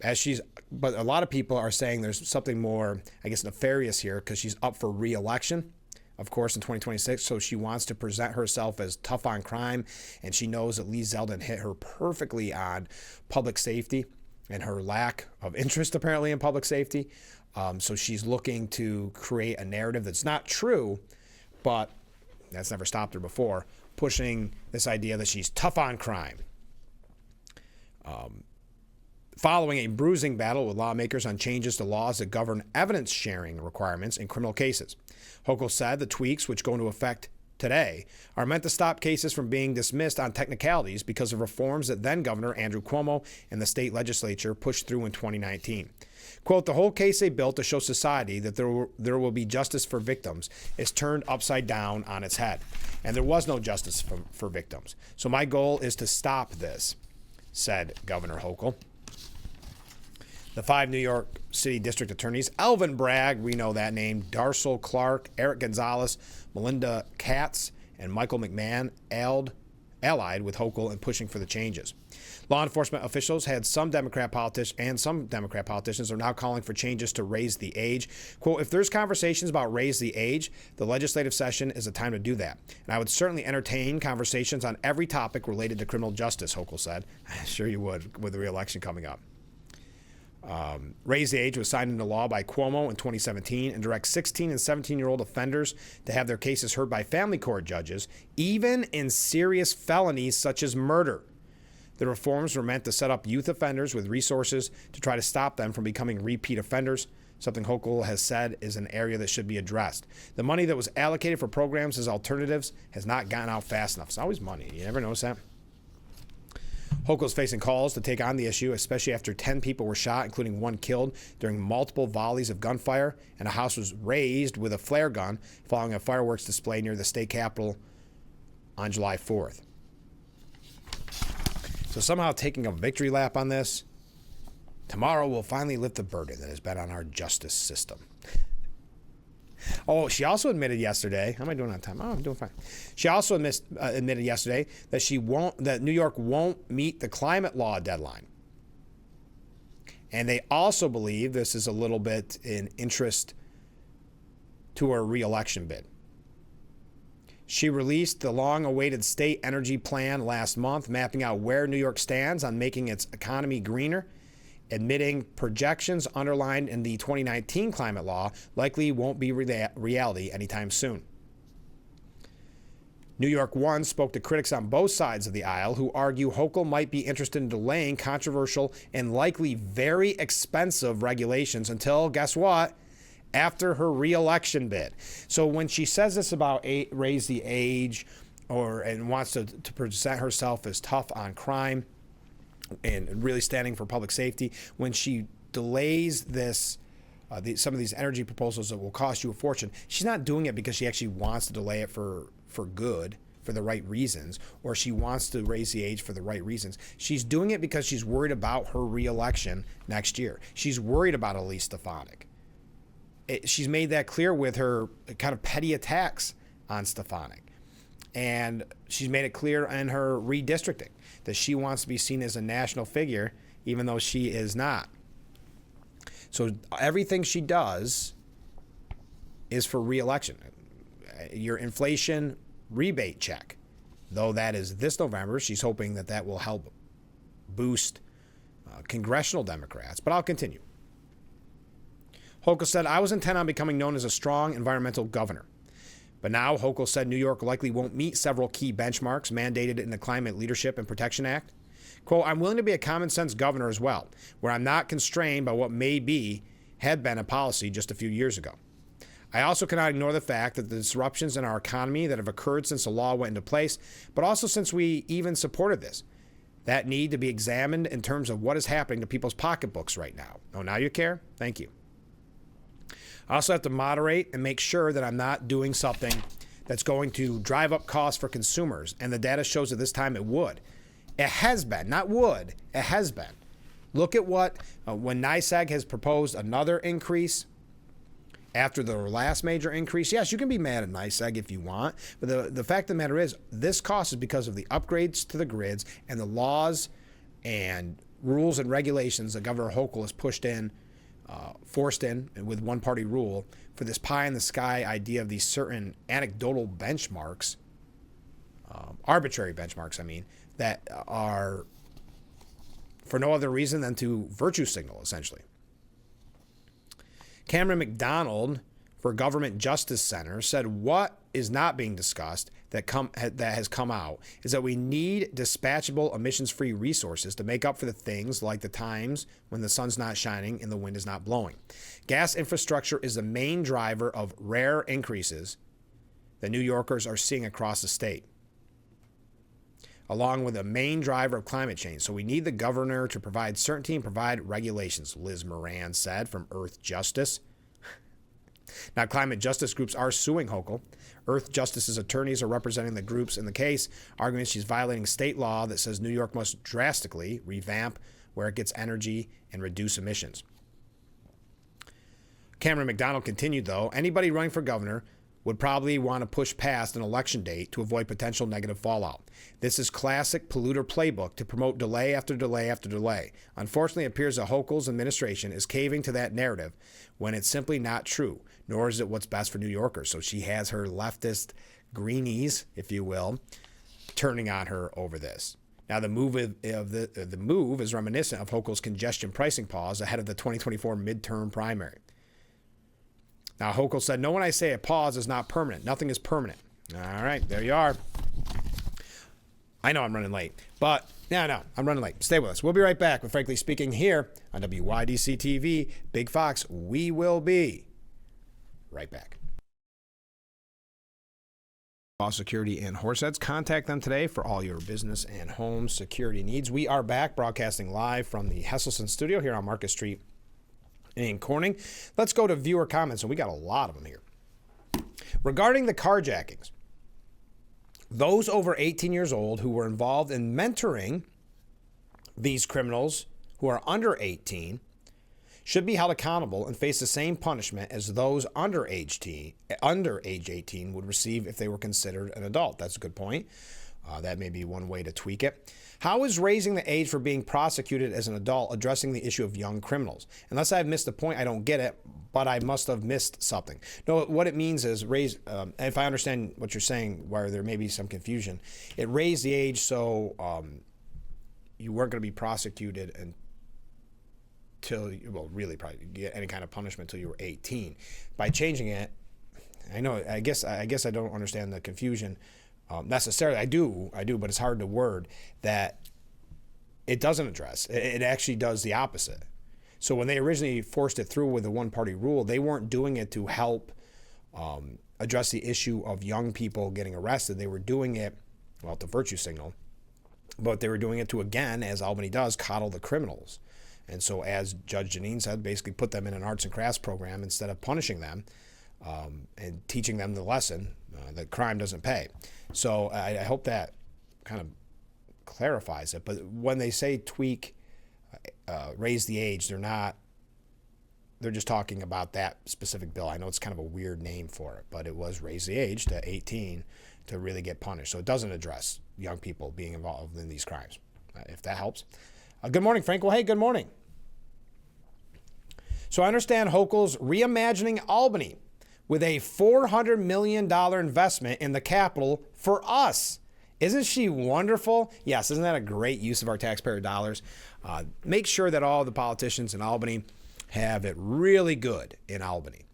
But a lot of people are saying there's something more, I guess, nefarious here, because she's up for re-election, of course, in 2026. So she wants to present herself as tough on crime, and she knows that Lee Zeldin hit her perfectly on public safety and her lack of interest, apparently, in public safety. So she's looking to create a narrative that's not true, but that's never stopped her before, pushing this idea that she's tough on crime. Following a bruising battle with lawmakers on changes to laws that govern evidence sharing requirements in criminal cases, Hochul said the tweaks, which go into effect today, are meant to stop cases from being dismissed on technicalities because of reforms that then Governor Andrew Cuomo and the state legislature pushed through in 2019. Quote, the whole case they built to show society that there will be justice for victims is turned upside down on its head. And there was no justice for victims. So my goal is to stop this, said Governor Hochul. The 5 New York City District Attorneys, Alvin Bragg, we know that name, Darcel Clark, Eric Gonzalez, Melinda Katz, and Michael McMahon, allied with Hochul in pushing for the changes. Law enforcement officials had some Democrat politicians are now calling for changes to raise the age. Quote, if there's conversations about raise the age, the legislative session is a time to do that. And I would certainly entertain conversations on every topic related to criminal justice, Hochul said. I'm sure you would with the re-election coming up. Raise the age was signed into law by Cuomo in 2017 and directs 16 and 17-year-old offenders to have their cases heard by family court judges, even in serious felonies such as murder. The reforms were meant to set up youth offenders with resources to try to stop them from becoming repeat offenders, something Hochul has said is an area that should be addressed. The money that was allocated for programs as alternatives has not gotten out fast enough. It's always money. You ever notice that? Hochul's facing calls to take on the issue, especially after 10 people were shot, including one killed, during multiple volleys of gunfire, and a house was razed with a flare gun following a fireworks display near the state capitol on July 4th. So somehow taking a victory lap on this, tomorrow we'll finally lift the burden that has been on our justice system. Oh, she also admitted yesterday, how am I doing on time? Oh, I'm doing fine. She also admitted yesterday that New York won't meet the climate law deadline. And they also believe this is a little bit in interest to her re-election bid. She released the long-awaited state energy plan last month, mapping out where New York stands on making its economy greener, admitting projections underlined in the 2019 climate law likely won't be reality anytime soon. New York One spoke to critics on both sides of the aisle who argue Hochul might be interested in delaying controversial and likely very expensive regulations until, guess what, after her re-election bid. So when she says this about raise the age and wants to present herself as tough on crime and really standing for public safety, when she delays this, some of these energy proposals that will cost you a fortune, she's not doing it because she actually wants to delay it for good, for the right reasons, or she wants to raise the age for the right reasons. She's doing it because she's worried about her re-election next year. She's worried about Elise Stefanik. She's made that clear with her kind of petty attacks on Stefanik. And she's made it clear in her redistricting that she wants to be seen as a national figure, even though she is not. So everything she does is for re-election. Your inflation rebate check, though that is this November, she's hoping that will help boost congressional Democrats. But I'll continue. Hochul said, I was intent on becoming known as a strong environmental governor. But now, Hochul said New York likely won't meet several key benchmarks mandated in the Climate Leadership and Protection Act. Quote, I'm willing to be a common sense governor as well, where I'm not constrained by what had been a policy just a few years ago. I also cannot ignore the fact that the disruptions in our economy that have occurred since the law went into place, but also since we even supported this, that need to be examined in terms of what is happening to people's pocketbooks right now. Oh, now you care? Thank you. I also have to moderate and make sure that I'm not doing something that's going to drive up costs for consumers. And the data shows that this time it would. It has been, not would, it has been. Look at what, when NYSEG has proposed another increase after the last major increase. Yes, you can be mad at NYSEG if you want. But the fact of the matter is, this cost is because of the upgrades to the grids and the laws and rules and regulations that Governor Hochul has forced in with one-party rule for this pie-in-the-sky idea of these certain anecdotal benchmarks, arbitrary benchmarks, that are for no other reason than to virtue signal, essentially. Cameron McDonald for Government Justice Center said what is not being discussed that has come out is that we need dispatchable emissions-free resources to make up for the things like the times when the sun's not shining and the wind is not blowing. Gas infrastructure is the main driver of rare increases that New Yorkers are seeing across the state, along with a main driver of climate change. So we need the governor to provide certainty and provide regulations, Liz Moran said from Earth Justice. Now, climate justice groups are suing Hochul. Earth Justice's attorneys are representing the groups in the case, arguing she's violating state law that says New York must drastically revamp where it gets energy and reduce emissions. Cameron McDonald continued, though, anybody running for governor would probably want to push past an election date to avoid potential negative fallout. This is classic polluter playbook to promote delay after delay after delay. Unfortunately, it appears that Hochul's administration is caving to that narrative when it's simply not true, nor is it what's best for New Yorkers. So she has her leftist greenies, if you will, turning on her over this. Now, the move is reminiscent of Hochul's congestion pricing pause ahead of the 2024 midterm primary. Now, Hochul said, "No, when I say a pause is not permanent. Nothing is permanent." All right, there you are. I know I'm running late, but no, I'm running late. Stay with us. We'll be right back with Frankly Speaking here on WYDC TV. Big Fox, we will be right back. Security in Horseheads. Contact them today for all your business and home security needs. We are back broadcasting live from the Hesselson studio here on Market Street in Corning. Let's go to viewer comments, and we got a lot of them here. Regarding the carjackings, those over 18 years old who were involved in mentoring these criminals who are under 18 should be held accountable and face the same punishment as those under age 18 would receive if they were considered an adult. That's a good point. That may be one way to tweak it. How is raising the age for being prosecuted as an adult addressing the issue of young criminals? Unless I've missed the point, I don't get it, but I must have missed something. No, what it means is if I understand what you're saying, where there may be some confusion, it raised the age so you weren't going to be prosecuted until, well, really probably get any kind of punishment until you were 18. By changing it, I guess I don't understand the confusion necessarily. I do, but it's hard to word that it doesn't address. It actually does the opposite. So when they originally forced it through with the one-party rule, they weren't doing it to help address the issue of young people getting arrested. They were doing it, well, to virtue signal, but they were doing it to, again, as Albany does, coddle the criminals. And so, as Judge Janine said, basically put them in an arts and crafts program instead of punishing them and teaching them the lesson that crime doesn't pay. So I hope that kind of clarifies it. But when they say tweak, raise the age, they're just talking about that specific bill. I know it's kind of a weird name for it, but it was raise the age to 18 to really get punished. So it doesn't address young people being involved in these crimes, if that helps. Good morning, Frank. Well, hey, good morning. So I understand Hochul's reimagining Albany with a $400 million investment in the capital for us. Isn't she wonderful? Yes, isn't that a great use of our taxpayer dollars? Make sure that all the politicians in Albany have it really good in Albany.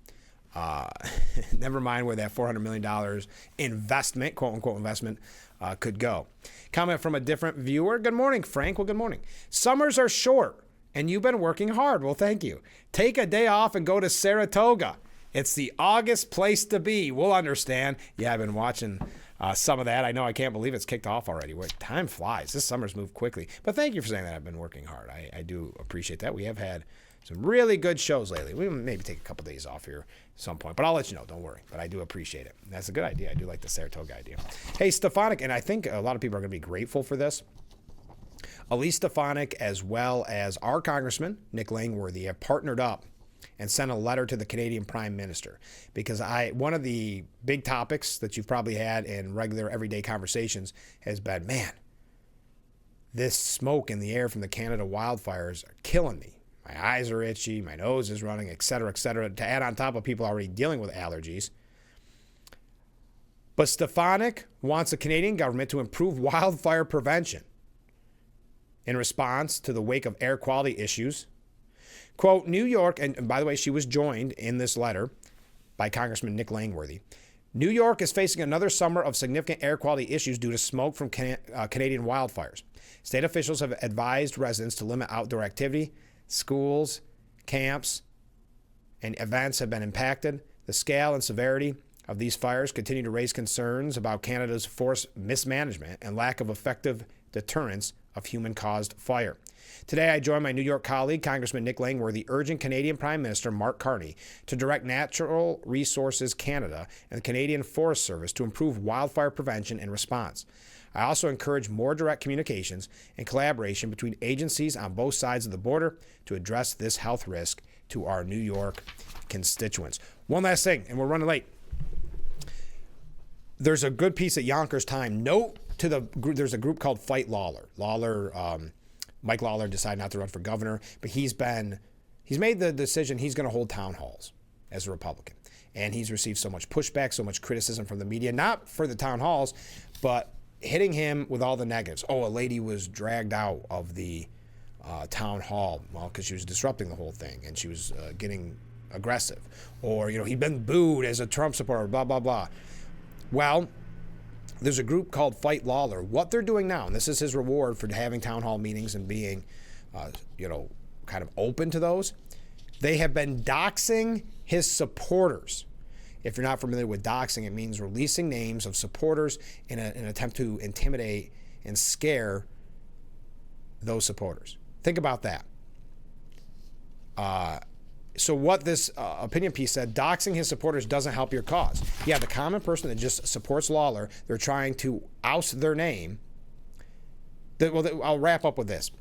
Never mind where that $400 million investment, quote-unquote investment, could go. Comment from a different viewer. Good morning, Frank. Well, good morning. Summers are short, and you've been working hard. Well, thank you. Take a day off and go to Saratoga. It's the August place to be. We'll understand. Yeah, I've been watching some of that. I know I can't believe it's kicked off already. Time flies. This summer's moved quickly. But thank you for saying that. I've been working hard. I do appreciate that. We have had some really good shows lately. We maybe take a couple days off here at some point, but I'll let you know. Don't worry. But I do appreciate it. That's a good idea. I do like the Saratoga idea. Hey, Stefanik, and I think a lot of people are going to be grateful for this. Elise Stefanik, as well as our Congressman, Nick Langworthy, have partnered up and sent a letter to the Canadian Prime Minister, because one of the big topics that you've probably had in regular everyday conversations has been, man, this smoke in the air from the Canada wildfires are killing me. My eyes are itchy, my nose is running, et cetera, to add on top of people already dealing with allergies. But Stefanik wants the Canadian government to improve wildfire prevention in response to the wake of air quality issues. Quote, New York, and by the way, she was joined in this letter by Congressman Nick Langworthy. New York is facing another summer of significant air quality issues due to smoke from Canadian wildfires. State officials have advised residents to limit outdoor activity. Schools, camps, and events have been impacted. The scale and severity of these fires continue to raise concerns about Canada's forest mismanagement and lack of effective deterrence of human-caused fire. Today, I join my New York colleague, Congressman Nick Langworthy, urging Canadian Prime Minister Mark Carney to direct Natural Resources Canada and the Canadian Forest Service to improve wildfire prevention and response. I also encourage more direct communications and collaboration between agencies on both sides of the border to address this health risk to our New York constituents. One last thing, and we're running late. there's a good piece at Yonkers Time. Note to the group, there's a group called Fight Lawler. Mike Lawler decided not to run for governor, but he's made the decision he's going to hold town halls as a Republican. And he's received so much pushback, so much criticism from the media, not for the town halls, but hitting him with all the negatives. Oh, a lady was dragged out of the town hall, well, because she was disrupting the whole thing, and she was getting aggressive. Or, he'd been booed as a Trump supporter, blah, blah, blah. Well, there's a group called Fight Lawler. What they're doing now, and this is his reward for having town hall meetings and being, kind of open to those, they have been doxing his supporters. If you're not familiar with doxing, it means releasing names of supporters in an attempt to intimidate and scare those supporters. Think about that. So what this opinion piece said, doxing his supporters doesn't help your cause. Yeah, the common person that just supports Lawler, they're trying to oust their name. I'll wrap up with this.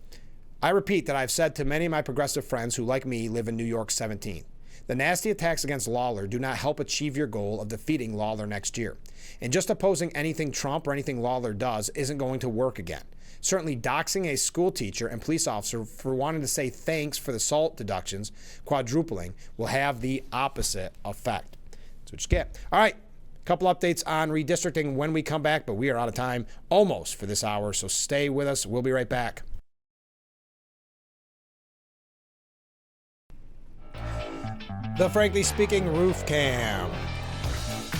I repeat that I've said to many of my progressive friends who, like me, live in New York 17th. The nasty attacks against Lawler do not help achieve your goal of defeating Lawler next year. And just opposing anything Trump or anything Lawler does isn't going to work again. Certainly doxing a school teacher and police officer for wanting to say thanks for the SALT deductions, quadrupling, will have the opposite effect. That's what you get. All right, a couple updates on redistricting when we come back, but we are out of time almost for this hour, so stay with us. We'll be right back. The Frankly Speaking Roof Cam,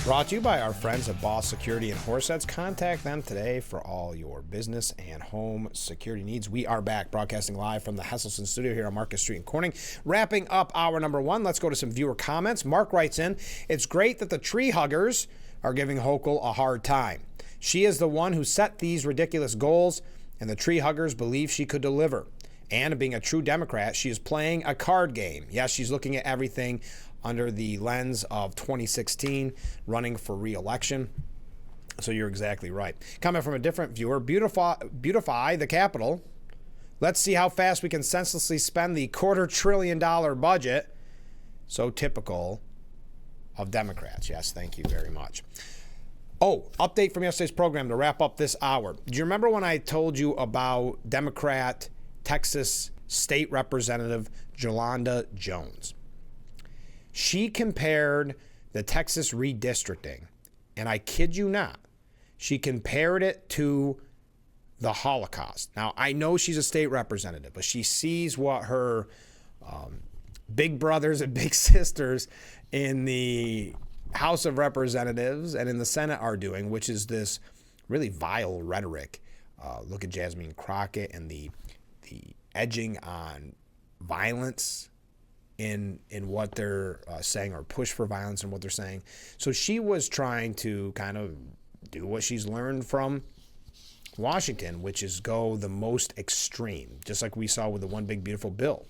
brought to you by our friends at Boss Security and Horseheads. Contact them today for all your business and home security needs. We are back broadcasting live from the Hesselson studio here on Market Street in Corning. Wrapping up hour number one, let's go to some viewer comments. Mark writes in, it's great that the tree huggers are giving Hochul a hard time. She is the one who set these ridiculous goals, and the tree huggers believe she could deliver. And being a true Democrat, she is playing a card game. Yes, she's looking at everything under the lens of 2016, running for re-election. So you're exactly right. Comment from a different viewer. Beautify the Capitol. Let's see how fast we can senselessly spend the $250 billion budget. So typical of Democrats. Yes, thank you very much. Oh, update from yesterday's program to wrap up this hour. Do you remember when I told you about Democrat Texas State Representative Jolanda Jones? She compared the Texas redistricting, and I kid you not, she compared it to the Holocaust. Now, I know she's a state representative, but she sees what her big brothers and big sisters in the House of Representatives and in the Senate are doing, which is this really vile rhetoric. Look at Jasmine Crockett and the edging on violence in what they're saying, or push for violence in what they're saying. So she was trying to kind of do what she's learned from Washington, which is go the most extreme, just like we saw with the One Big Beautiful Bill,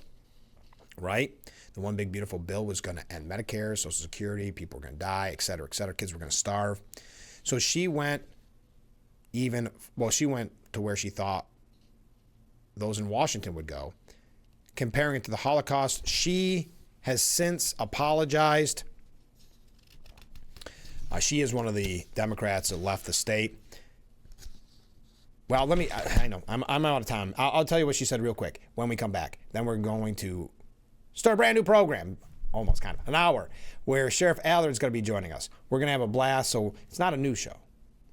right? The One Big Beautiful Bill was going to end Medicare, Social Security, people were going to die, et cetera, kids were going to starve. So she went she went to where she thought those in Washington would go, comparing it to the Holocaust. She has since apologized. She is one of the Democrats that left the state. Well, I know, I'm out of time. I'll tell you what she said real quick when we come back. Then we're going to start a brand new program, almost kind of an hour, where Sheriff Allard is going to be joining us. We're going to have a blast, so it's not a news show.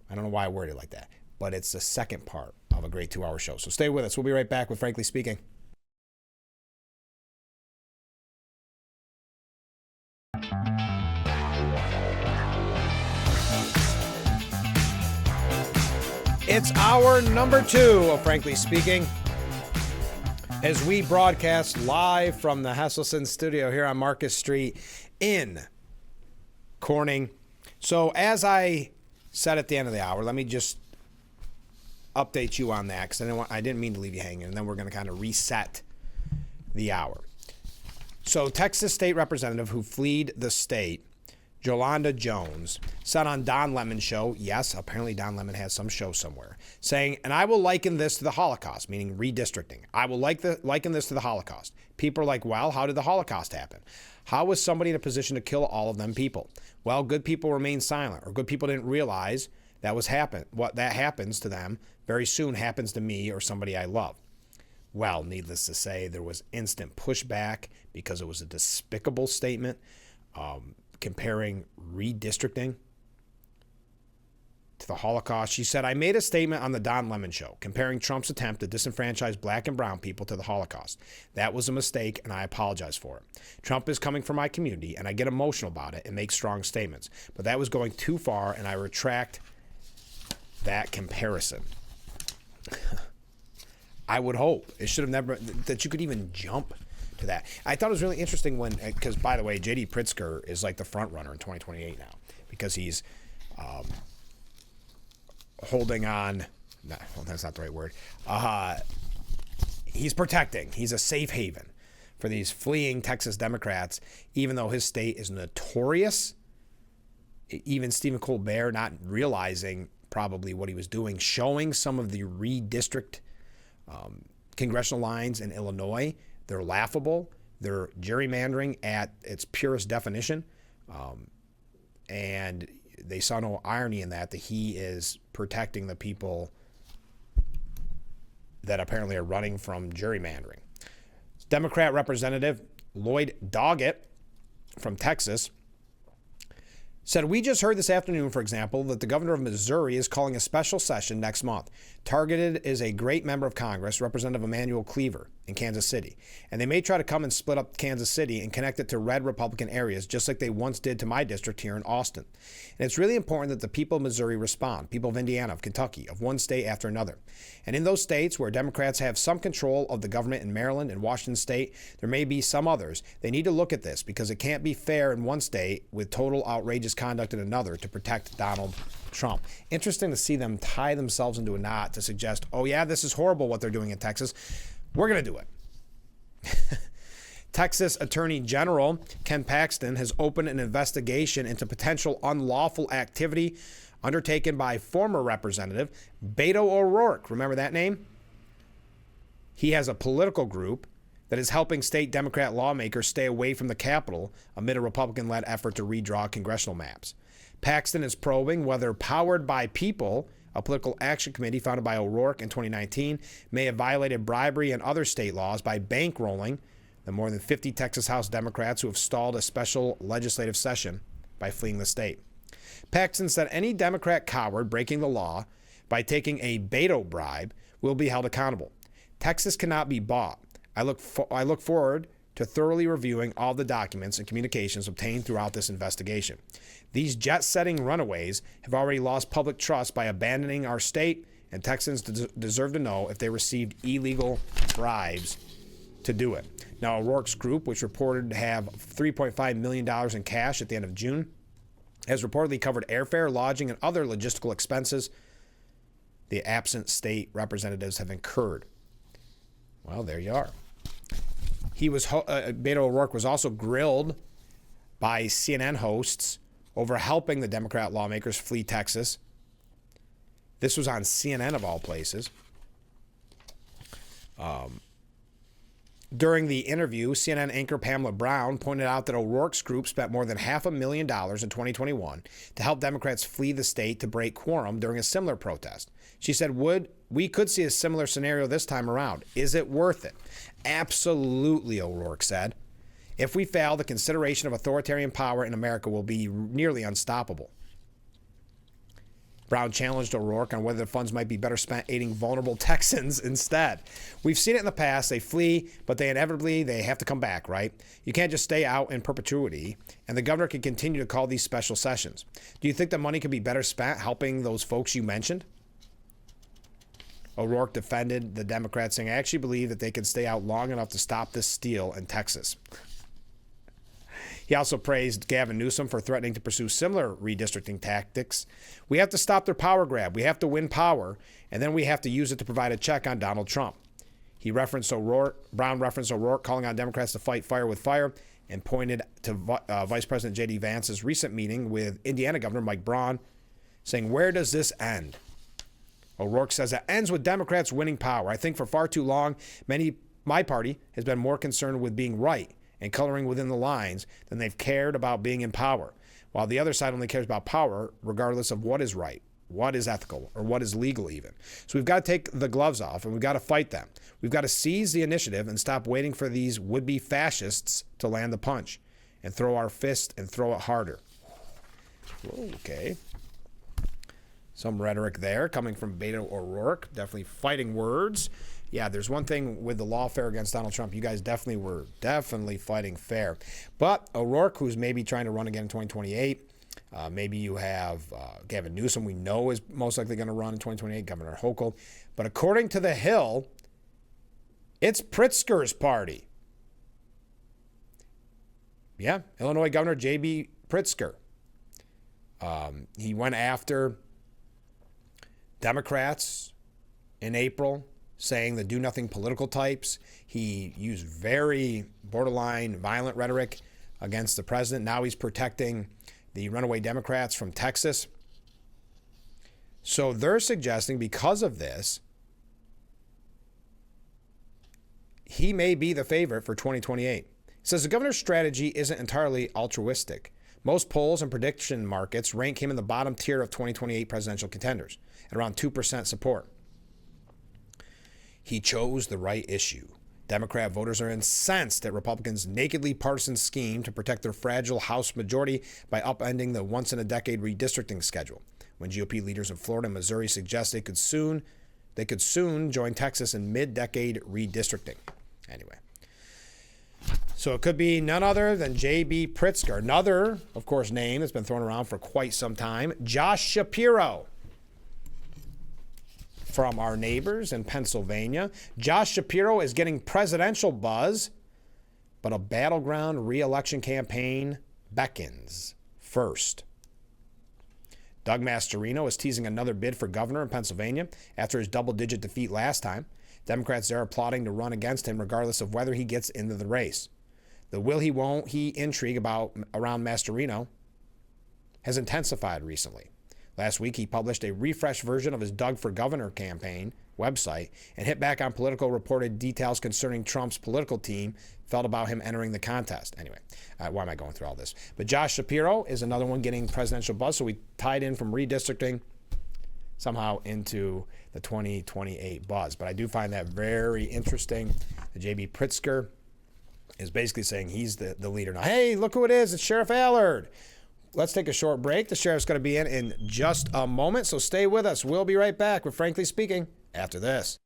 I don't know why I worded it like that, but it's the second part of a great 2-hour show. So stay with us. We'll be right back with Frankly Speaking. It's hour number 2 of Frankly Speaking, as we broadcast live from the Hesselson studio here on Market Street in Corning. So as I said at the end of the hour, let me just update you on that, because I didn't mean to leave you hanging, and then we're going to kind of reset the hour. So Texas State Representative who fled the state, Jolanda Jones, said on Don Lemon's show, yes, apparently Don Lemon has some show somewhere, saying, and I will liken this to the Holocaust, meaning redistricting. I will liken this to the Holocaust. People are like, well, how did the Holocaust happen? How was somebody in a position to kill all of them people? Well, good people remained silent, or good people didn't realize what that happens to them very soon happens to me or somebody I love. Well, needless to say, there was instant pushback because it was a despicable statement comparing redistricting to the Holocaust. She said, I made a statement on the Don Lemon show comparing Trump's attempt to disenfranchise black and brown people to the Holocaust. That was a mistake, and I apologize for it. Trump is coming from my community, and I get emotional about it and make strong statements. But that was going too far, and I retract that comparison. I would hope. It should have never, that you could even jump to that. I thought it was really interesting because by the way, J.D. Pritzker is like the front runner in 2028 now because he's holding on. No, well, that's not the right word. He's protecting. He's a safe haven for these fleeing Texas Democrats, even though his state is notorious. Even Stephen Colbert not realizing probably what he was doing, showing some of the redistrict congressional lines in Illinois. They're laughable. They're gerrymandering at its purest definition. And they saw no irony in that he is protecting the people that apparently are running from gerrymandering. Democrat Representative Lloyd Doggett from Texas said, we just heard this afternoon, for example, that the governor of Missouri is calling a special session next month. Targeted is a great member of Congress, Representative Emanuel Cleaver in Kansas City. And they may try to come and split up Kansas City and connect it to red Republican areas, just like they once did to my district here in Austin. And it's really important that the people of Missouri respond, people of Indiana, of Kentucky, of one state after another. And in those states where Democrats have some control of the government in Maryland and Washington state, there may be some others. They need to look at this because it can't be fair in one state with total outrageous conduct in another to protect Donald Trump. Interesting to see them tie themselves into a knot to suggest, oh yeah, this is horrible what they're doing in Texas. We're going to do it. Texas Attorney General Ken Paxton has opened an investigation into potential unlawful activity undertaken by former Representative Beto O'Rourke. Remember that name? He has a political group that is helping state Democrat lawmakers stay away from the Capitol amid a Republican-led effort to redraw congressional maps. Paxton is probing whether Powered by People, a political action committee founded by O'Rourke in 2019, may have violated bribery and other state laws by bankrolling the more than 50 Texas House Democrats who have stalled a special legislative session by fleeing the state. Paxton said any Democrat coward breaking the law by taking a Beto bribe will be held accountable. Texas cannot be bought. I look forward to thoroughly reviewing all the documents and communications obtained throughout this investigation. These jet-setting runaways have already lost public trust by abandoning our state, and Texans deserve to know if they received illegal bribes to do it. Now, O'Rourke's group, which reported to have $3.5 million in cash at the end of June, has reportedly covered airfare, lodging, and other logistical expenses the absent state representatives have incurred. Well, there you are. Beto O'Rourke was also grilled by CNN hosts over helping the Democrat lawmakers flee Texas. This was on CNN of all places. During the interview, CNN anchor Pamela Brown pointed out that O'Rourke's group spent more than $500,000 in 2021 to help Democrats flee the state to break quorum during a similar protest. She said, we could see a similar scenario this time around. Is it worth it? Absolutely, O'Rourke said. If we fail, the consideration of authoritarian power in America will be nearly unstoppable. Brown challenged O'Rourke on whether the funds might be better spent aiding vulnerable Texans instead. We've seen it in the past. They flee, but they have to come back, right? You can't just stay out in perpetuity, and the governor can continue to call these special sessions. Do you think the money could be better spent helping those folks you mentioned? O'Rourke defended the Democrats, saying, I actually believe that they can stay out long enough to stop this steal in Texas. He also praised Gavin Newsom for threatening to pursue similar redistricting tactics. We have to stop their power grab. We have to win power, and then we have to use it to provide a check on Donald Trump. Brown referenced O'Rourke calling on Democrats to fight fire with fire, and pointed to Vice President J.D. Vance's recent meeting with Indiana Governor Mike Braun, saying, "Where does this end?" O'Rourke says it ends with Democrats winning power. "I think for far too long, my party has been more concerned with being right and coloring within the lines than they've cared about being in power, while the other side only cares about power regardless of what is right, what is ethical, or what is legal even. So we've got to take the gloves off and we've got to fight them. We've got to seize the initiative and stop waiting for these would-be fascists to land the punch and throw our fist and throw it harder." Okay. Some rhetoric there coming from Beto O'Rourke. Definitely fighting words. Yeah, there's one thing with the lawfare against Donald Trump. You guys definitely were fighting fair. But O'Rourke, who's maybe trying to run again in 2028, maybe you have Gavin Newsom, we know is most likely going to run in 2028, Governor Hochul. But according to The Hill, it's Pritzker's party. Yeah, Illinois Governor J.B. Pritzker. He went after Democrats in April, saying the do-nothing political types. He used very borderline violent rhetoric against the president. Now he's protecting the runaway Democrats from Texas. So they're suggesting because of this, he may be the favorite for 2028. It says the governor's strategy isn't entirely altruistic. Most polls and prediction markets rank him in the bottom tier of 2028 presidential contenders at around 2% support. He chose the right issue. Democrat voters are incensed at Republicans' nakedly partisan scheme to protect their fragile House majority by upending the once-in-a-decade redistricting schedule. When GOP leaders in Florida and Missouri suggest they could soon join Texas in mid-decade redistricting. Anyway. So it could be none other than J.B. Pritzker. Another, of course, name that's been thrown around for quite some time, Josh Shapiro. From our neighbors in Pennsylvania. Josh Shapiro is getting presidential buzz, but a battleground re-election campaign beckons first. Doug Mastriano is teasing another bid for governor in Pennsylvania after his double-digit defeat last time. Democrats there are plotting to run against him regardless of whether he gets into the race. The will he won't he intrigue around Mastriano has intensified recently. Last week, he published a refreshed version of his Doug for Governor campaign website and hit back on political reported details concerning Trump's political team felt about him entering the contest. Anyway, why am I going through all this? But Josh Shapiro is another one getting presidential buzz, so we tied in from redistricting somehow into the 2028 buzz. But I do find that very interesting. The J.B. Pritzker is basically saying he's the leader now. Hey, look who it is. It's Sheriff Allard. Let's take a short break. The sheriff's going to be in just a moment, so stay with us. We'll be right back with Frankly Speaking after this.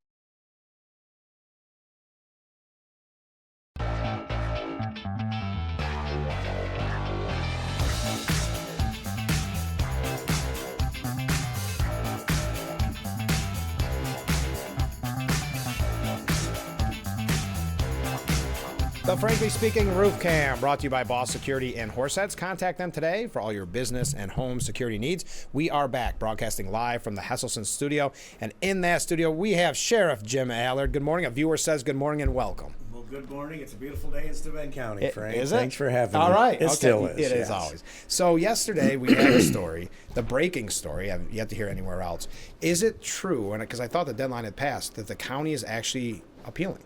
The Frankly Speaking Roof Cam, brought to you by Boss Security and Horseheads. Contact them today for all your business and home security needs. We are back, broadcasting live from the Hesselson studio. And in that studio, we have Sheriff Jim Allard. Good morning. A viewer says good morning and welcome. Well, good morning. It's a beautiful day in Steuben County, Frank. Is it? Thanks for having me. All right. It still is. It is always. So yesterday we had a story, the breaking story. I've yet to hear anywhere else. Is it true, and because I thought the deadline had passed, that the county is actually appealing?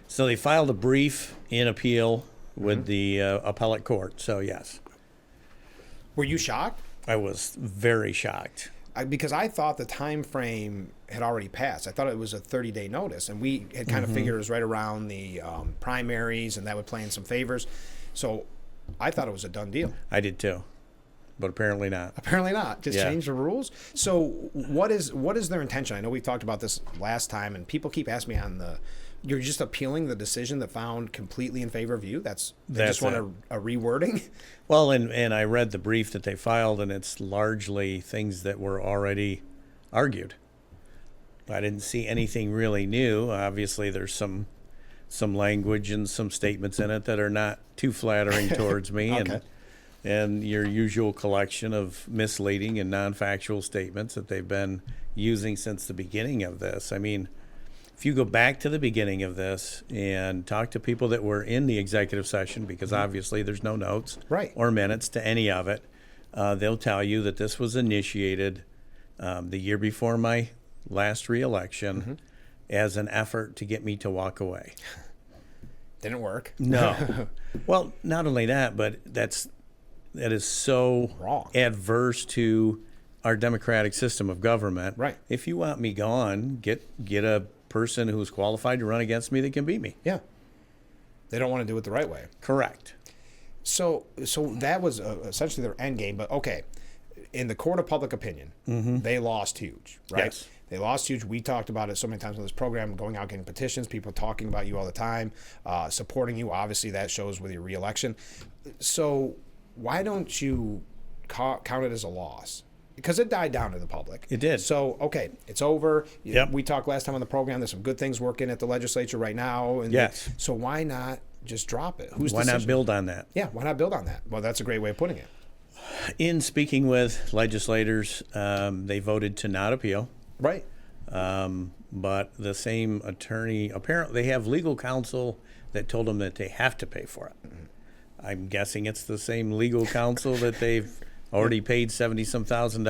So they filed a brief in appeal with the appellate court. So, yes. Were you shocked? I was very shocked. Because I thought the time frame had already passed. I thought it was a 30-day notice, and we had kind of figured it was right around the primaries, and that would play in some favors. So I thought it was a done deal. I did too, but apparently not. Apparently not. Just change the rules. So what is their intention? I know we talked about this last time, and people keep asking me you're just appealing the decision that found completely in favor of you? They just want a rewording? Well, and I read the brief that they filed, and it's largely things that were already argued. I didn't see anything really new. Obviously, there's some language and some statements in it that are not too flattering towards me. Okay. And your usual collection of misleading and non-factual statements that they've been using since the beginning of this. I mean, if you go back to the beginning of this and talk to people that were in the executive session, because obviously there's no notes Right. or minutes to any of it, they'll tell you that this was initiated the year before my last reelection as an effort to get me to walk away. Didn't work. No. Well, not only that, but that is so Wrong. adverse to our democratic system of government. Right. If you want me gone, get a person who's qualified to run against me that can beat me. Yeah. They don't want to do it the right way. Correct. So that was essentially their end game. But okay, in the court of public opinion, they lost huge, right? Yes. They lost huge. We talked about it so many times on this program, going out getting petitions, people talking about you all the time, supporting you. Obviously, that shows with your reelection. So why don't you count it as a loss? Because it died down to the public. It did. So, okay, it's over. Yep. We talked last time on the program. There's some good things working at the legislature right now. And Yes. So why not just drop it? Why not build on that? Yeah, why not build on that? Well, that's a great way of putting it. In speaking with legislators, they voted to not appeal. Right. But the same attorney, apparently they have legal counsel that told them that they have to pay for it. I'm guessing it's the same legal counsel that they've already paid $70-some thousand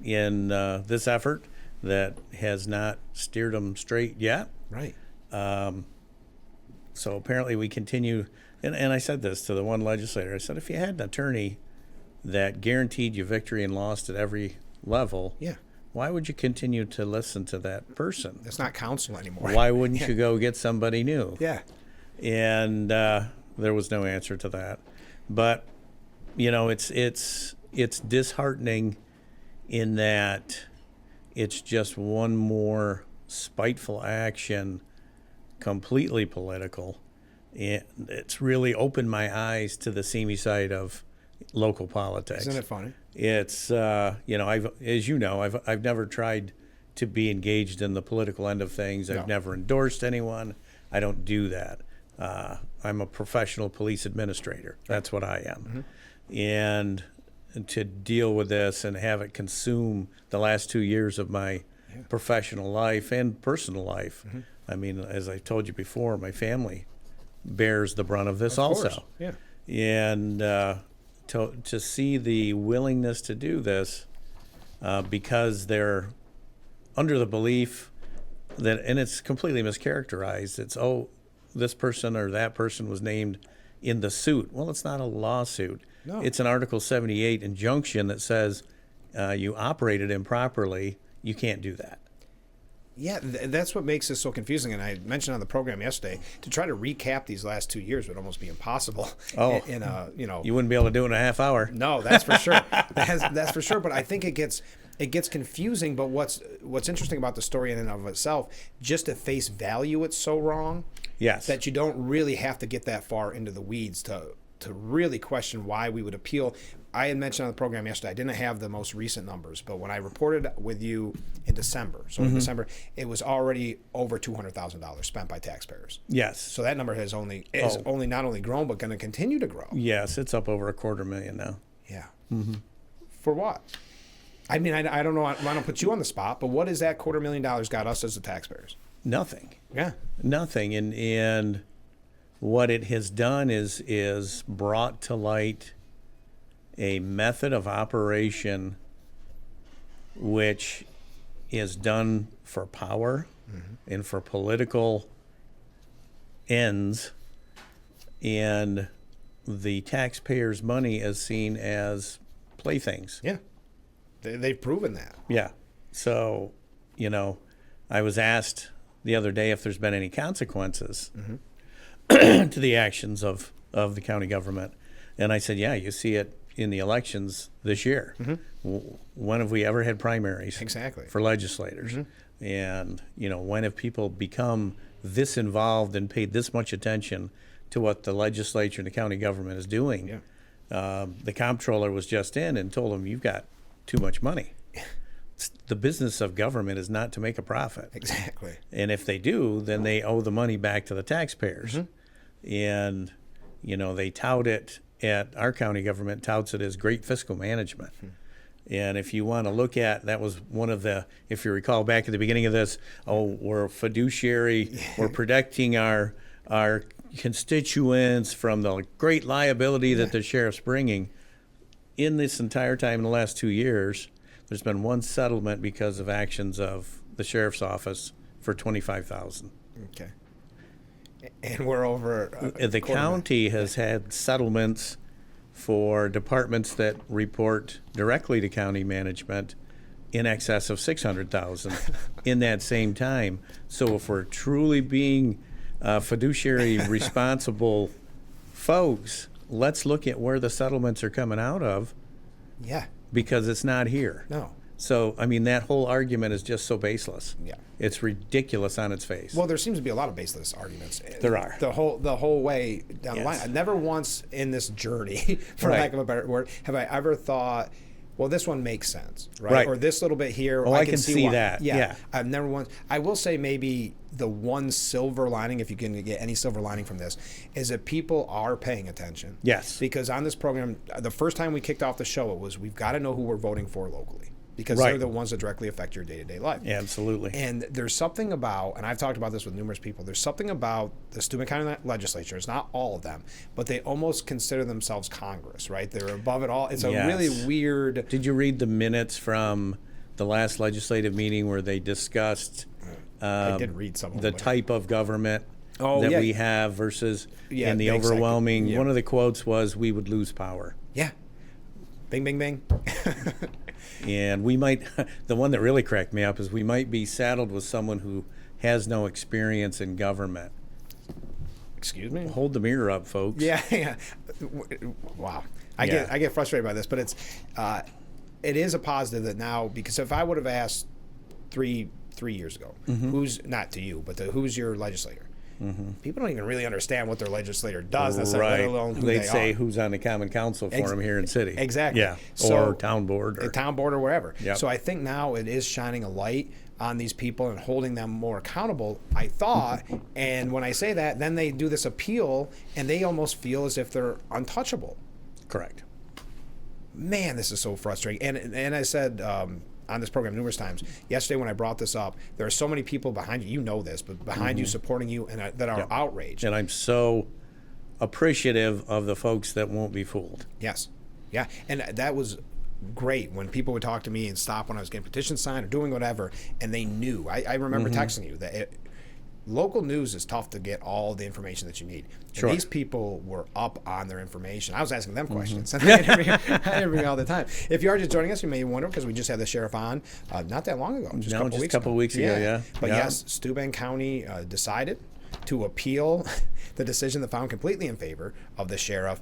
in this effort that has not steered them straight yet. Right. So apparently we continue, and I said this to the one legislator. I said, if you had an attorney that guaranteed you victory and lost at every level, Yeah. why would you continue to listen to that person? It's not counsel anymore. Why wouldn't you go get somebody new? Yeah. And there was no answer to that. But you know, it's disheartening in that it's just one more spiteful action, completely political. It's really opened my eyes to the seamy side of local politics. Isn't it funny? It's I've never tried to be engaged in the political end of things. I've never endorsed anyone. I don't do that. I'm a professional police administrator. That's what I am. And to deal with this and have it consume the last 2 years of my professional life and personal life. I mean, as I told you before, my family bears the brunt of this also. Yeah. And to see the willingness to do this because they're under the belief that, and it's completely mischaracterized, it's, oh, this person or that person was named in the suit. Well, it's not a lawsuit. No. It's an Article 78 injunction that says you operated improperly, you can't do that. Yeah, that's what makes this so confusing. And I mentioned on the program yesterday, to try to recap these last 2 years would almost be impossible. Oh, you wouldn't be able to do it in a half hour. No, that's for sure. That's for sure. But I think it gets confusing. But what's interesting about the story in and of itself, just at face value, it's so wrong. Yes. That you don't really have to get that far into the weeds to really question why we would appeal. I had mentioned on the program yesterday, I didn't have the most recent numbers, but when I reported with you in December, in December, it was already over $200,000 spent by taxpayers. Yes. So that number has only not only grown, but going to continue to grow. Yes, it's up over $250,000 now. Yeah. For what? I mean, I don't know. I don't put you on the spot, but what is that $250,000 got us as the taxpayers? Nothing. Yeah. Nothing. And what it has done is brought to light a method of operation which is done for power and for political ends, and the taxpayers' money is seen as playthings. Yeah. They've proven that. Yeah. So, I was asked the other day if there's been any consequences to the actions of the county government. And I said, yeah, you see it in the elections this year. When have we ever had primaries for legislators? And, when have people become this involved and paid this much attention to what the legislature and the county government is doing? Yeah. The comptroller was just in and told them, you've got too much money. The business of government is not to make a profit. Exactly. And if they do, then they owe the money back to the taxpayers. And, they tout it our county government touts it as great fiscal management. And if you want to look at, that was one of the, if you recall back at the beginning of this, we're fiduciary, we're protecting our constituents from the great liability that the sheriff's bringing. In this entire time, in the last 2 years, there's been one settlement because of actions of the sheriff's office for $25,000. Okay. And we're over. The county has had settlements for departments that report directly to county management in excess of $600,000 in that same time. So if we're truly being fiduciary responsible folks, let's look at where the settlements are coming out of. Yeah. Because it's not here. No. So, I mean, that whole argument is just so baseless. Yeah. It's ridiculous on its face. Well, there seems to be a lot of baseless arguments. There are. The whole way down the line. I never once in this journey, for lack of a better word, have I ever thought, well, this one makes sense, right? Or this little bit here. Oh, I can see that. Yeah. I've never once. I will say maybe the one silver lining, if you can get any silver lining from this, is that people are paying attention. Yes. Because on this program, the first time we kicked off the show, it was we've got to know who we're voting for locally. Because they're the ones that directly affect your day-to-day life. Yeah, absolutely. And there's something about, and I've talked about this with numerous people, there's something about the Steuben County legislature, it's not all of them, but they almost consider themselves Congress, right? They're above it all. It's a really weird... Did you read the minutes from the last legislative meeting where they discussed I did read some of the them, type of government that we have versus in the overwhelming... One of the quotes was, we would lose power. Yeah. Bing, bing, bing. And we might, the one that really cracked me up is we might be saddled with someone who has no experience in government. Excuse me? Hold the mirror up, folks. Yeah. Wow. I get frustrated by this, but it is a positive that now, because if I would have asked three years ago, who's, not to you, but who's your legislator? People don't even really understand what their legislator does. That's let alone who They'd they say are. Who's on the common council for them here in city. Exactly. Yeah. So, or town board. Or town board or wherever. Yep. So I think now it is shining a light on these people and holding them more accountable, I thought. And when I say that, then they do this appeal and they almost feel as if they're untouchable. Correct. Man, this is so frustrating. And I said on this program numerous times, yesterday when I brought this up, there are so many people behind you, you know this, but behind you, supporting you, and that are outraged. And I'm so appreciative of the folks that won't be fooled. Yes. Yeah. And that was great when people would talk to me and stop when I was getting petitions signed or doing whatever, and they knew. I remember texting you that local news is tough to get all the information that you need. And these people were up on their information. I was asking them questions. And I interview all the time. If you are just joining us, you may wonder, because we just had the sheriff on not that long ago. Just a couple weeks ago. Yeah. But yes, Steuben County decided to appeal the decision that found completely in favor of the sheriff.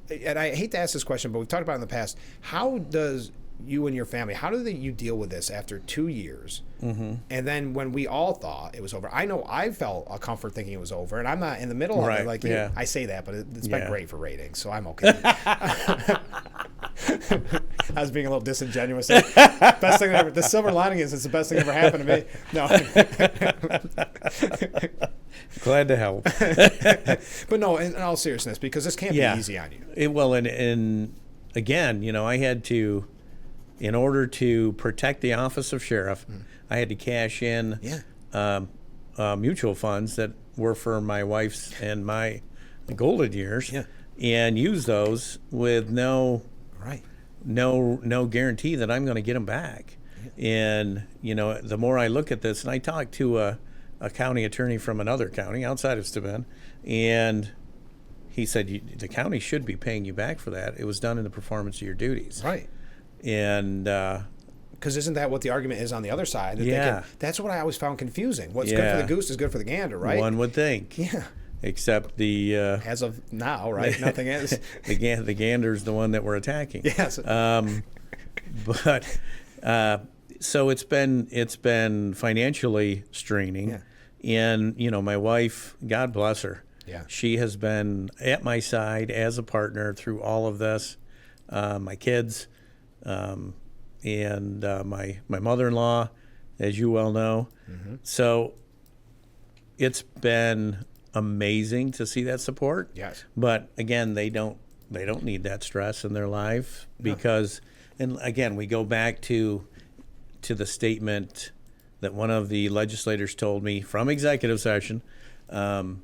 And I hate to ask this question, but we've talked about it in the past. How does you and your family, how do you deal with this after 2 years? And then when we all thought it was over, I know I felt a comfort thinking it was over, and I'm not in the middle of it. Like I say that, but it's been great for ratings, so I'm okay. I was being a little disingenuous. Best thing ever. The silver lining is it's the best thing ever happened to me. No. Glad to help. But no, in all seriousness, because this can't be easy on you. And again, I had to, in order to protect the office of sheriff, I had to cash in mutual funds that were for my wife's and my golden years, and use those with no guarantee that I'm going to get them back. And the more I look at this, and I talked to a county attorney from another county outside of Steuben, and he said the county should be paying you back for that. It was done in the performance of your duties. Right. And because isn't that what the argument is on the other side? That that's what I always found confusing. What's good for the goose is good for the gander, right? One would think. Yeah. Except as of now, right? Nothing is. The gander's the one that we're attacking. Yes. But so it's been financially straining. Yeah. And my wife, God bless her. Yeah. She has been at my side as a partner through all of this. My kids, and my mother-in-law, as you well know. So it's been amazing to see that support. Yes. But again, they don't need that stress in their life, because And again, we go back to the statement that one of the legislators told me from executive session,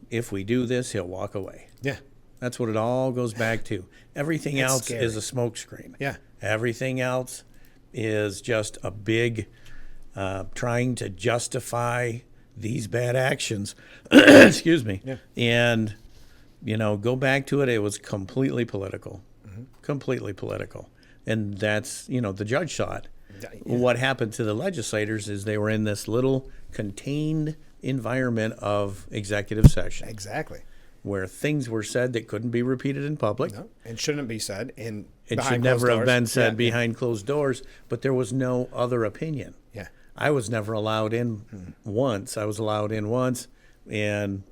if we do this, he'll walk away. Yeah. That's what it all goes back to. Everything It's else scary. is a smokescreen. Yeah. Everything else is just a big trying to justify these bad actions. Excuse me. Yeah. And, go back to it. It was completely political. Completely political. And that's, the judge saw it. Yeah. What happened to the legislators is they were in this little contained environment of executive session Exactly. where things were said that couldn't be repeated in public. No, and shouldn't be said It should never have been said behind closed doors, but there was no other opinion. Yeah. I was never allowed in once. I was allowed in once, and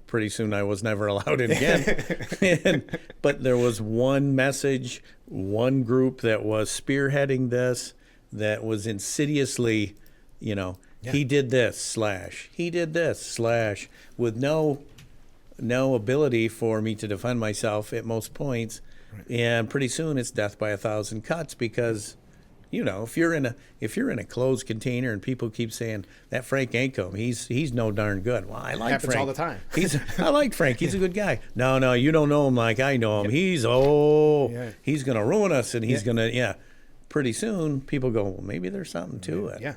pretty soon I was never allowed in again. But there was one message, one group that was spearheading this, that was insidiously, he did this / he did this / with no ability for me to defend myself at most points. Right. And pretty soon it's death by 1,000 cuts because, if you're in a closed container and people keep saying that Frank Ancombe, he's no darn good. Well, I like happens Frank all the time. I like Frank. He's a good guy. No, you don't know him like I know him. He's gonna ruin us, and he's gonna Pretty soon people go, well, maybe there's something to it. Yeah.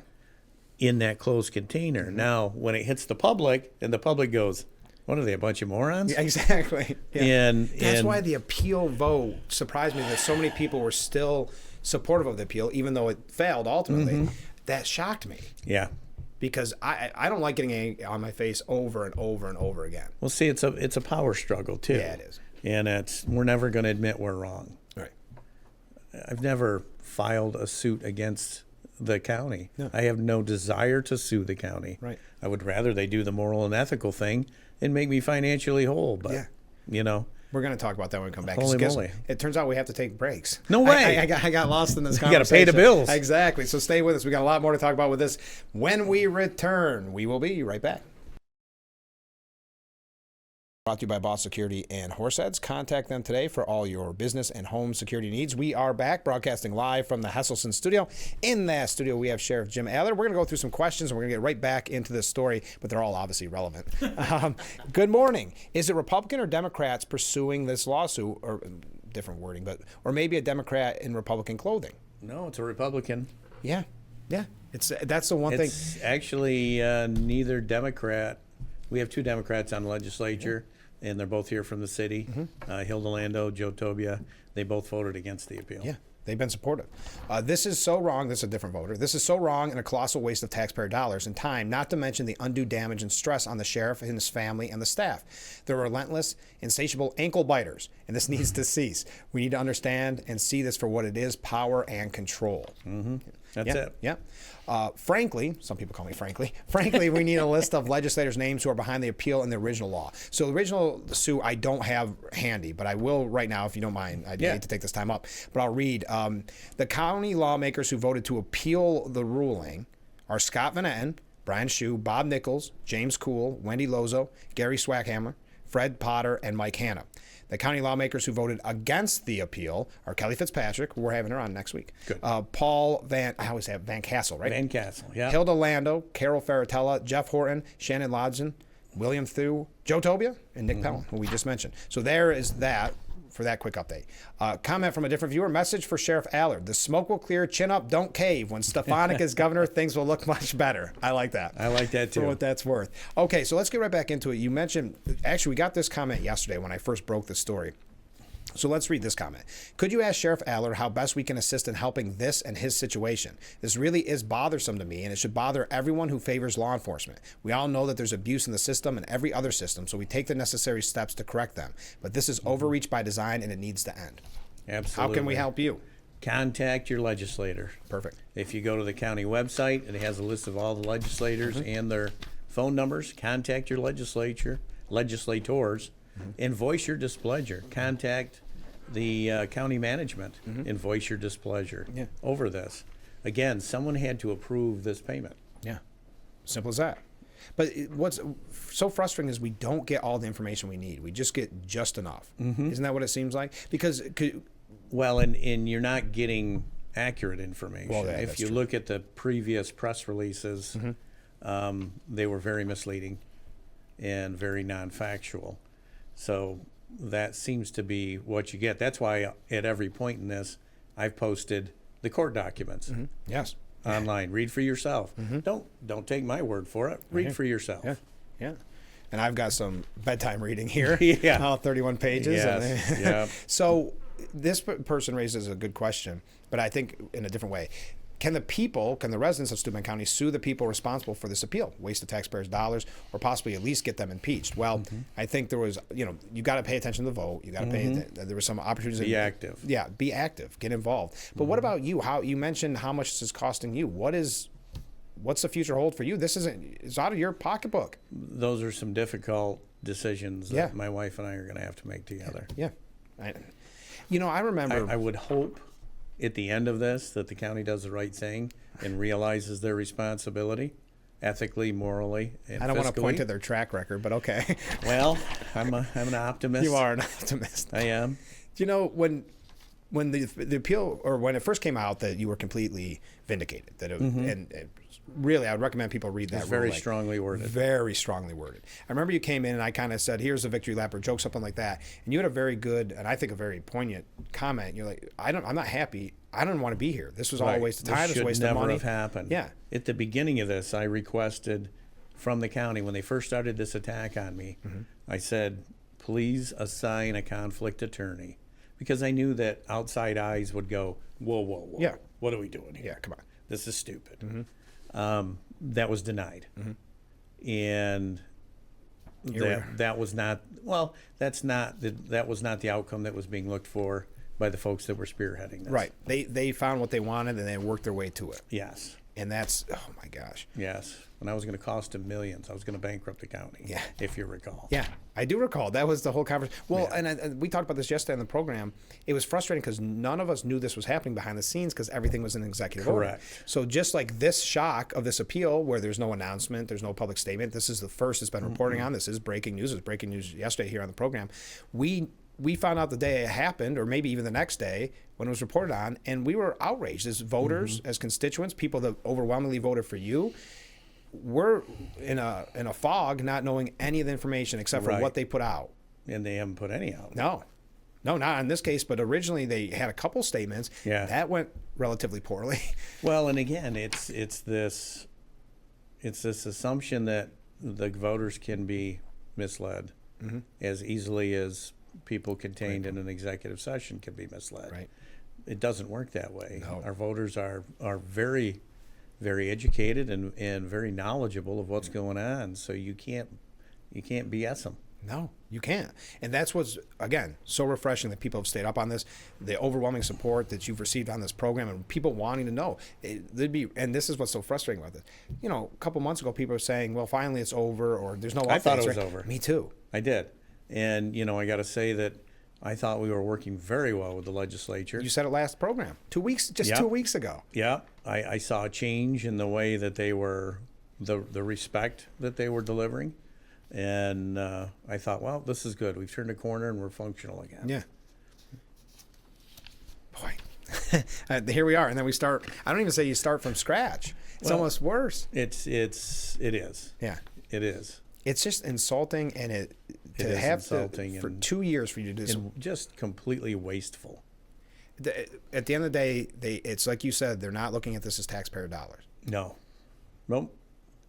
In that closed container. Now, when it hits the public, and the public goes, what are they, a bunch of morons? Yeah, exactly. Yeah. And that's why the appeal vote surprised me that so many people were still supportive of the appeal, even though it failed ultimately. That shocked me. Yeah. Because I don't like getting egg on my face over and over and over again. Well, see, it's a power struggle too. Yeah, it is. And we're never going to admit we're wrong. Right. I've never filed a suit against the county. No. I have no desire to sue the county. Right. I would rather they do the moral and ethical thing and make me financially whole. But, We're going to talk about that when we come back. Holy moly. It turns out we have to take breaks. No way. I got lost in this You conversation. got to pay the bills. Exactly. So stay with us. We got a lot more to talk about with this. When we return, we will be right back. Brought to you by Boss Security and Horseheads. Contact them today for all your business and home security needs. We are back broadcasting live from the Hesselson studio. In that studio, we have Sheriff Jim Allard. We're going to go through some questions and we're going to get right back into this story, but they're all obviously relevant. Good morning. Is it Republican or Democrats pursuing this lawsuit, or different wording, or maybe a Democrat in Republican clothing? No, it's a Republican. Yeah. That's the one thing. It's actually neither Democrat. We have two Democrats on the legislature, and they're both here from the city. Hilda Lando, Joe Tobia, they both voted against the appeal. Yeah, they've been supportive. This is so wrong. This is a different voter. This is so wrong and a colossal waste of taxpayer dollars and time, not to mention the undue damage and stress on the sheriff and his family and the staff. They're relentless, insatiable ankle biters, and this needs to cease. We need to understand and see this for what it is, power and control. That's it. Yeah. Frankly, some people call me frankly, we need a list of legislators' names who are behind the appeal in the original law. So the original sue I don't have handy, but I will right now if you don't mind. I hate to take this time up, but I'll read. The county lawmakers who voted to appeal the ruling are Scott Van Etten, Brian Shue, Bob Nichols, James Cool, Wendy Lozo, Gary Swackhammer, Fred Potter, and Mike Hanna. The county lawmakers who voted against the appeal are Kelly Fitzpatrick, who we're having her on next week. Good. Paul Van Cassel, right? Van Cassel, yeah. Hilda Lando, Carol Ferratella, Jeff Horton, Shannon Lodson, William Thew, Joe Tobia, and Nick Pellin, who we just mentioned. So there is that for that quick update. Comment from a different viewer. Message for Sheriff Allard. The smoke will clear, chin up, don't cave. When Stefanik is governor, things will look much better. I like that. I like that too. For what that's worth. Okay, so let's get right back into it. You mentioned, actually, we got this comment yesterday when I first broke the story. So let's read this comment. Could you ask Sheriff Allard how best we can assist in helping this and his situation? This really is bothersome to me, and it should bother everyone who favors law enforcement. We all know that there's abuse in the system and every other system, so we take the necessary steps to correct them. But this is overreach by design, and it needs to end. Absolutely. How can we help you? Contact your legislator. Perfect. If you go to the county website, it has a list of all the legislators and their phone numbers. Contact your legislators, and voice your displeasure. Contact the county management and voice your displeasure over this. Again, someone had to approve this payment. Yeah, simple as that. But what's so frustrating is we don't get all the information we need. We just get just enough. Isn't that what it seems like? Because well, and you're not getting accurate information. Well, if that's you true. look at the previous press releases, they were very misleading and very non-factual. So that seems to be what you get. That's why at every point in this, I've posted the court documents Yes. online. Read for yourself. Don't take my word for it. Read for yourself. Yeah. Yeah. And I've got some bedtime reading here. Yeah. All 31 pages. Yes. Yeah. So this person raises a good question, but I think in a different way. Can the residents of Steuben County sue the people responsible for this appeal, waste of taxpayers' dollars, or possibly at least get them impeached? Well, I think there was, you got to pay attention to the vote. You got to pay. There were some opportunities. Be active. Yeah, be active, get involved. But what about you? How you mentioned how much this is costing you? What's the future hold for you? It's out of your pocketbook. Those are some difficult decisions that my wife and I are going to have to make together. Yeah. I remember. I would hope at the end of this that the county does the right thing and realizes their responsibility ethically, morally, and I don't want to fiscally. point to their track record, but okay. Well, I'm an optimist. You are an optimist. I am. When the appeal, or when it first came out, that you were completely vindicated, that it, and really, I would recommend people read that. It's very strongly worded. Very strongly worded. I remember you came in and I kind of said, "Here's a victory lap," or joke, something like that, and you had a very good and I think a very poignant comment. You're like, "I'm not happy. I don't want to be here. This was all a waste of time. This was a waste of money." This should never have happened. Yeah. At the beginning of this, I requested from the county when they first started this attack on me. I said, "Please assign a conflict attorney." Because I knew that outside eyes would go, whoa, whoa, whoa. Yeah. What are we doing here? Yeah, come on. This is stupid. That was denied. And that was not, well, that was not the outcome that was being looked for by the folks that were spearheading this. Right. They found what they wanted and they worked their way to it. Yes. And that's, oh my gosh. Yes. And I was going to cost them millions. I was going to bankrupt the county. Yeah. If you recall. Yeah, I do recall. That was the whole conversation. Well, and we talked about this yesterday on the program. It was frustrating because none of us knew this was happening behind the scenes because everything was in executive order. Correct. So just like this shock of this appeal where there's no announcement, there's no public statement, this is the first it's been reporting on. This is breaking news. It was breaking news yesterday here on the program. We found out the day it happened, or maybe even the next day when it was reported on, and we were outraged as voters, as constituents, people that overwhelmingly voted for you. We're in a fog, not knowing any of the information except for what they put out. And they haven't put any out. No, not in this case. But originally they had a couple statements. Yeah, that went relatively poorly. Well, and again, it's this assumption that the voters can be misled as easily as people contained in an executive session can be misled. Right. It doesn't work that way. No. Our voters are very, very educated and very knowledgeable of what's going on. So you can't BS them. No, you can't. And that's what's, again, so refreshing that people have stayed up on this, the overwhelming support that you've received on this program, and people wanting to know. And this is what's so frustrating about this. A couple months ago, people were saying, well, finally it's over, or there's no updates. I thought it was over. Me too. I did. And, I got to say that I thought we were working very well with the legislature. You said it last program, 2 weeks, 2 weeks ago. Yeah. I saw a change in the way that they were, the respect that they were delivering. And I thought, well, this is good. We've turned a corner and we're functional again. Yeah. Boy, here we are. And then we start, I don't even say you start from scratch. It's almost worse. It is. Yeah. It is. It's just insulting, and to have for 2 years for you to do this. Just completely wasteful. At the end of the day, it's like you said, they're not looking at this as taxpayer dollars. No. Nope.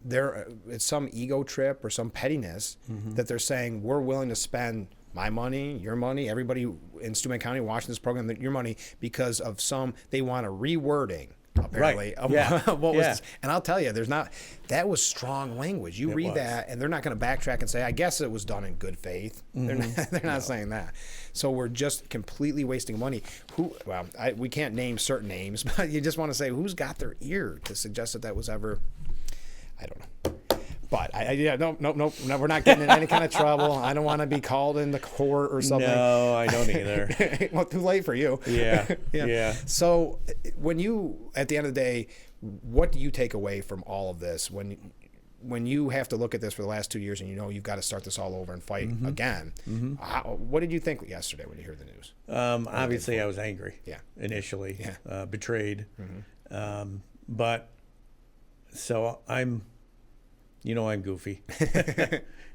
It's some ego trip or some pettiness that they're saying, we're willing to spend my money, your money, everybody in Steuben County watching this program, your money, because of they want a rewording. Apparently, right. What was this? And I'll tell you, that was strong language. You read that, and they're not going to backtrack and say, "I guess it was done in good faith." They're not saying that. So we're just completely wasting money. We can't name certain names, but you just want to say who's got their ear to suggest that was ever. I don't know. But no, we're not getting in any kind of trouble. I don't want to be called into court or something. No, I don't either. Well, too late for you. Yeah. Yeah. So when you, at the end of the day, what do you take away from all of this when when you have to look at this for the last 2 years and you know you've got to start this all over and fight again, what did you think yesterday when you heard the news? Obviously, I was angry. Yeah. Initially, Yeah. betrayed. But so I'm goofy.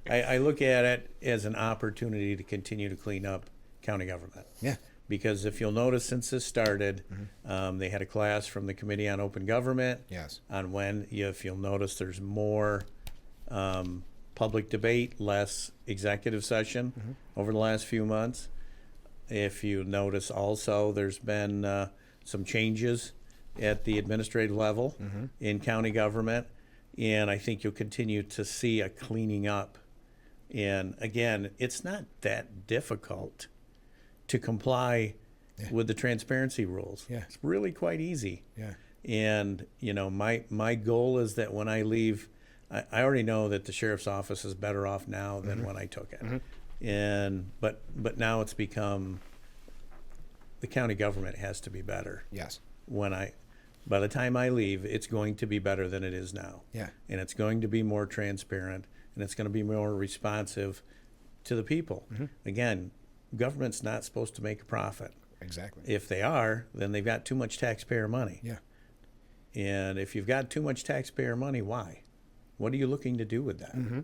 I look at it as an opportunity to continue to clean up county government. Yeah. Because if you'll notice, since this started, they had a class from the Committee on Open Government Yes. on when, if you'll notice, there's more public debate, less executive session over the last few months. If you notice also, there's been some changes at the administrative level in county government, and I think you'll continue to see a cleaning up. And again, it's not that difficult to comply with the transparency rules. Yeah. It's really quite easy. Yeah. And my goal is that when I leave, I already know that the sheriff's office is better off now than when I took it. And but now it's become, the county government has to be better. Yes. By the time I leave, it's going to be better than it is now. Yeah. And it's going to be more transparent, and it's going to be more responsive to the people. Again, government's not supposed to make a profit. Exactly. If they are, then they've got too much taxpayer money. Yeah. And if you've got too much taxpayer money, why? What are you looking to do with that?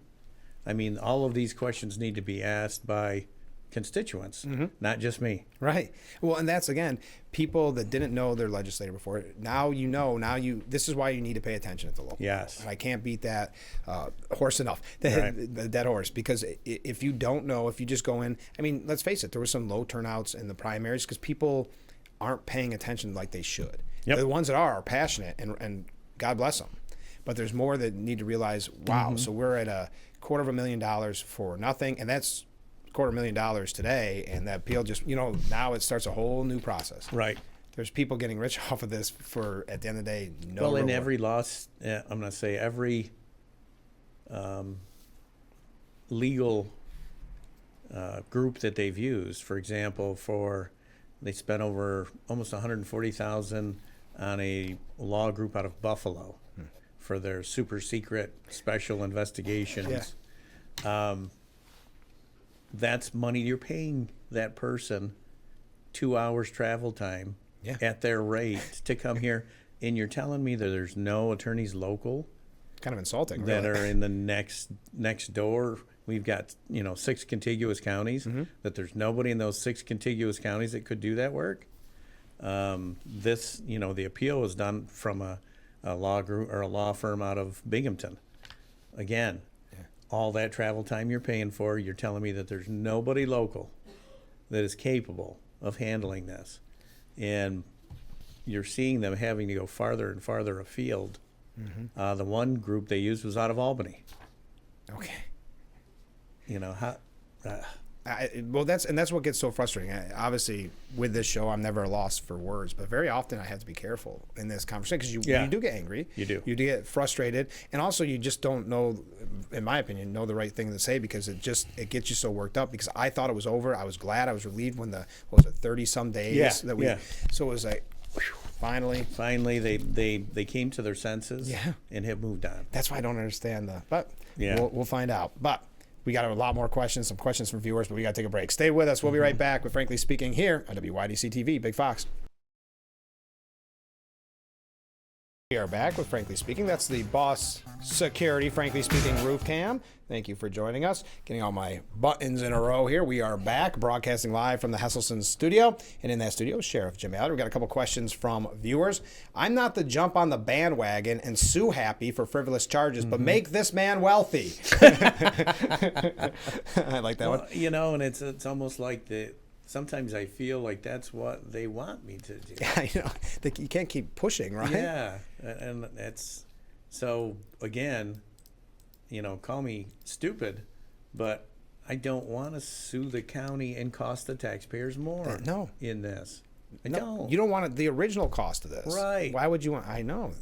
I mean, all of these questions need to be asked by constituents, not just me. Right. Well, and that's, again, people that didn't know their legislator before. Now you know. This is why you need to pay attention at the local. Yes. And I can't beat that horse enough, Right. the dead horse, because if you don't know, if you just go in, I mean, let's face it, there were some low turnouts in the primaries because people aren't paying attention like they should. Yep. The ones that are passionate, and God bless them. But there's more that need to realize, wow, so we're at $250,000 for nothing, and that's $250,000 today, and that appeal just, now it starts a whole new process. Right. There's people getting rich off of this for, at the end of the day, no Well, in reward. every loss, I'm going to say every legal group that they've used, for example, they spent over almost $140,000 on a law group out of Buffalo for their super secret special investigations. That's money you're paying that person 2 hours travel time at their rate to come here, and you're telling me that there's no attorneys local Kind of insulting, that really. are in the next door. We've got 6 contiguous counties. That there's nobody in those 6 contiguous counties that could do that work. The appeal was done from a law group or a law firm out of Binghamton. Again, all that travel time you're paying for, you're telling me that there's nobody local that is capable of handling this. And you're seeing them having to go farther and farther afield. The one group they used was out of Albany. Okay. That's what gets so frustrating. Obviously, with this show, I'm never a loss for words, but very often I have to be careful in this conversation because you do get angry. You do. You do get frustrated, and also you just don't know, in my opinion, the right thing to say because it gets you so worked up. Because I thought it was over. I was glad. I was relieved when 30-some days that we. So it was like, whew, finally. Finally, they came to their senses. And have moved on. That's why I don't understand but we'll find out. But we got a lot more questions, some questions from viewers, but we got to take a break. Stay with us. We'll be right back with Frankly Speaking here on WYDC TV, Big Fox. We are back with Frankly Speaking. That's the Boss Security, Frankly Speaking roof cam. Thank you for joining us. Getting all my buttons in a row here. We are back, broadcasting live from the Hesselson studio. And in that studio, Sheriff Jim Allard. We've got a couple questions from viewers. I'm not the jump on the bandwagon and sue happy for frivolous charges, but make this man wealthy. I like that one. And it's almost like sometimes I feel like that's what they want me to do. I know. You can't keep pushing, right? Yeah, and that's so. Again, call me stupid, but I don't want to sue the county and cost the taxpayers more. No. In this, I No, don't. you don't want the original cost of this, Right? Why would you want? I know.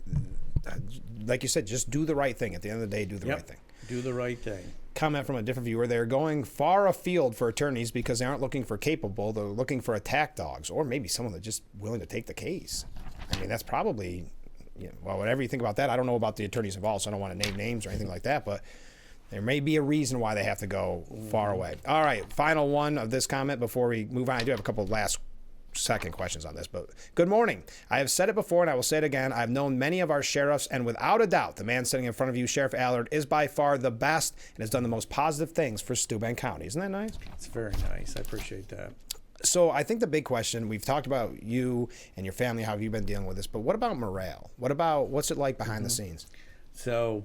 Like you said, just do the right thing. At the end of the day, do the right thing. Do the right thing. Comment from a different viewer. They're going far afield for attorneys because they aren't looking for capable. They're looking for attack dogs, or maybe someone that's just willing to take the case. I mean, that's probably, well, whatever you think about that, I don't know about the attorneys involved, so I don't want to name names or anything like that, but there may be a reason why they have to go far away. All right, final one of this comment before we move on. I do have a couple of last second questions on this, but good morning. I have said it before and I will say it again. I've known many of our sheriffs, and without a doubt, the man sitting in front of you, Sheriff Allard, is by far the best and has done the most positive things for Steuben County. Isn't that nice? It's very nice. I appreciate that. So I think the big question, we've talked about you and your family, how have you been dealing with this, but what about morale? What's it like behind the scenes? So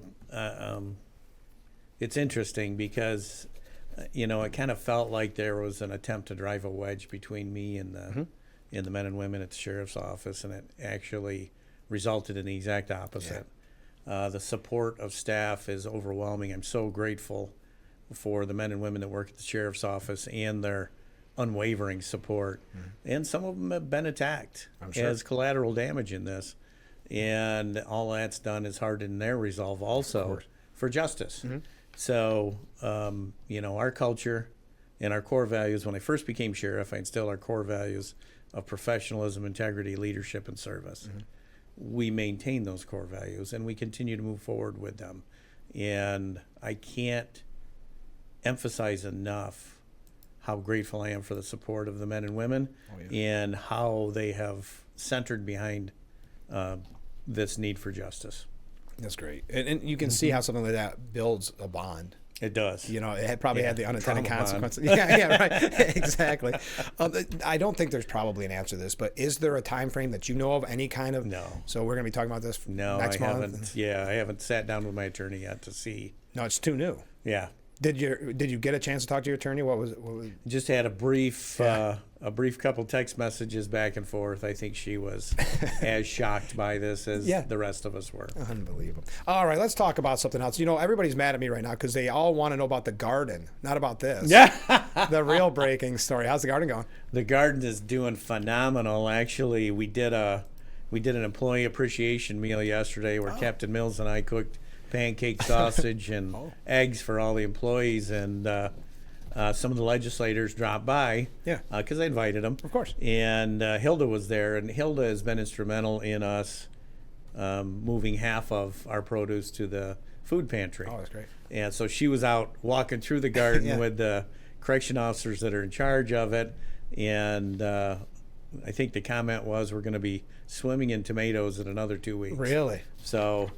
it's interesting because, it kind of felt like there was an attempt to drive a wedge between me and the men and women at the sheriff's office, and it actually resulted in the exact opposite. Yeah. The support of staff is overwhelming. I'm so grateful for the men and women that work at the sheriff's office and their unwavering support. And some of them have been attacked as collateral damage in this. And all that's done is harden their resolve also for justice. So, our culture and our core values, when I first became sheriff, I instilled our core values of professionalism, integrity, leadership, and service. We maintain those core values, and we continue to move forward with them. And I can't emphasize enough how grateful I am for the support of the men and women and how they have centered behind this need for justice. That's great. And you can see how something like that builds a bond. It does. It had probably had the unintended consequences. Bond. Yeah, right. Exactly. I don't think there's probably an answer to this, but is there a time frame that you know of, any kind of? No. So we're going to be talking about this next month? Haven't. Yeah, I haven't sat down with my attorney yet to see. No, it's too new. Yeah. Did you get a chance to talk to your attorney? What was Just had a brief couple text messages back and forth. I think she was as shocked by this as the rest of us were. Unbelievable. All right, let's talk about something else. Everybody's mad at me right now because they all want to know about the garden, not about this. Yeah. The real breaking story. How's the garden going? The garden is doing phenomenal. Actually, we did an employee appreciation meal yesterday where Captain Mills and I cooked pancake sausage and eggs for all the employees, and some of the legislators dropped by because I invited them, of course, and Hilda was there, and Hilda has been instrumental in us moving half of our produce to the food pantry. Oh, that's great. And so she was out walking through the garden with the correction officers that are in charge of it, and I think the comment was, we're going to be swimming in tomatoes in another 2 weeks. Really? So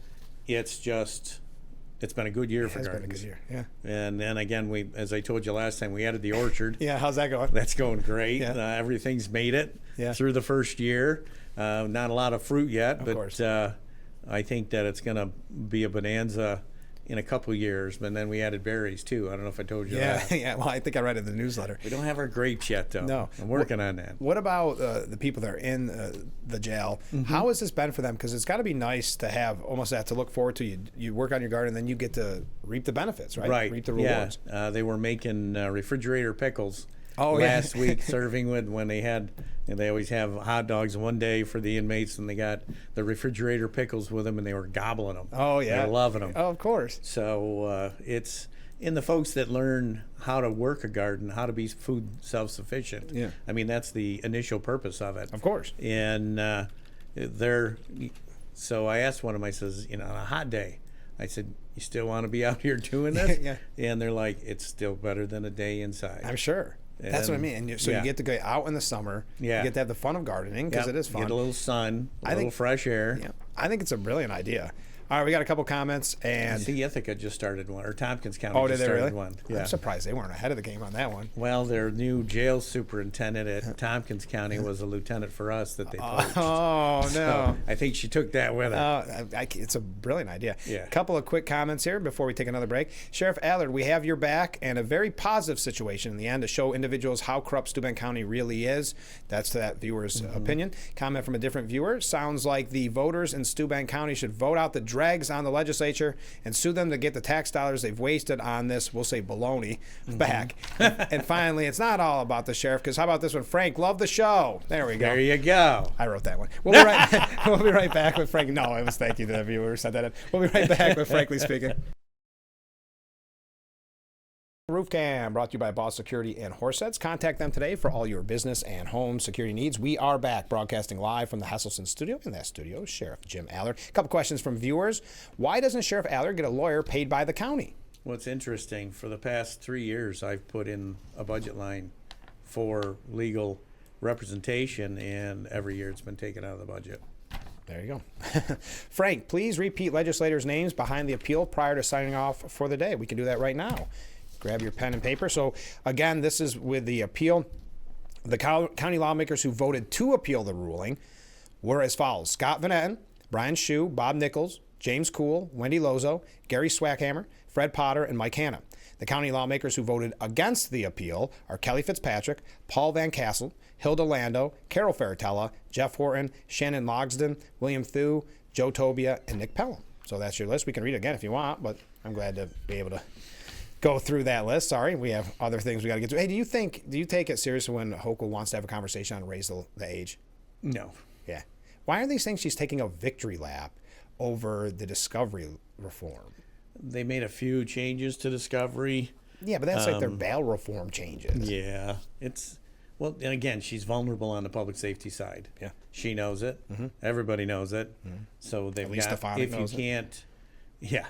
it's been a good year for gardens. It's been a good year, yeah. And then again, as I told you last time, we added the orchard. Yeah, how's that going? That's going great. Yeah. Everything's made it through the first year. Not a lot of fruit yet, but I think that it's going to be a bonanza in a couple years. But then we added berries too. I don't know if I told you that. Yeah. Well, I think I read it in the newsletter. We don't have our grapes yet, though. No. I'm working on that. What about the people that are in the jail? How has this been for them? Because it's got to be nice to have almost that to look forward to. You work on your garden, then you get to reap the benefits, right? Right. Reap the rewards. Yeah. They were making refrigerator pickles last week, serving with when they always have hot dogs one day for the inmates, and they got the refrigerator pickles with them, and they were gobbling them. Oh, yeah. They were loving them. Oh, of course. So it's in the folks that learn how to work a garden, how to be food self-sufficient. Yeah. I mean, that's the initial purpose of it. Of course. And so I asked one of them, I says, on a hot day, I said, you still want to be out here doing this? Yeah. And they're like, it's still better than a day inside. I'm sure. That's what I mean. And you get to go out in the summer. Yeah. You get to have the fun of gardening because it is fun. Get a little sun, a little fresh air. Yeah. I think it's a brilliant idea. All right, we got a couple comments. And see, Ithaca just started one, or Tompkins County just started one. Yeah. I'm surprised they weren't ahead of the game on that one. Well, their new jail superintendent at Tompkins County was a lieutenant for us that they poached. Oh, no. So I think she took that with her. It's a brilliant idea. Yeah. A couple of quick comments here before we take another break. Sheriff Allard, we have your back and a very positive situation in the end to show individuals how corrupt Steuben County really is. That's that viewer's opinion. Comment from a different viewer. Sounds like the voters in Steuben County should vote out the dregs on the legislature and sue them to get the tax dollars they've wasted on this, we'll say baloney, back. And finally, it's not all about the sheriff, because how about this one? Frank, love the show. There we go. There you go. I wrote that one. We'll be right back with Frank. No, it was thank you to the viewer who sent that in. We'll be right back with Frankly Speaking. Roof Cam brought to you by Boss Security and Horsets. Contact them today for all your business and home security needs. We are back broadcasting live from the Hesselson studio. In that studio, Sheriff Jim Allard. A couple questions from viewers. Why doesn't Sheriff Allard get a lawyer paid by the county? Well, it's interesting. For the past 3 years, I've put in a budget line for legal representation, and every year it's been taken out of the budget. There you go. Frank, please repeat legislators' names behind the appeal prior to signing off for the day. We can do that right now. Grab your pen and paper. So, again, this is with the appeal. The county lawmakers who voted to appeal the ruling were as follows: Scott Van Etten, Brian Shue, Bob Nichols, James Kuhl, Wendy Lozo, Gary Swackhammer, Fred Potter, and Mike Hanna. The county lawmakers who voted against the appeal are Kelly Fitzpatrick, Paul Van Cassel, Hilda Lando, Carol Ferratella, Jeff Horton, Shannon Logsden, William Thew, Joe Tobia, and Nick Pelham. So that's your list. We can read it again if you want, but I'm glad to be able to go through that list. Sorry, we have other things we got to get to. Hey, do you take it seriously when Hochul wants to have a conversation on raise the age? No. Yeah. Why are they saying she's taking a victory lap over the Discovery reform? They made a few changes to Discovery. Yeah, but that's like their bail reform changes. Yeah. Well, and again, she's vulnerable on the public safety side. Yeah. She knows it. Mm-hmm. Everybody knows it. Mm-hmm. So they've got, if you can't, yeah,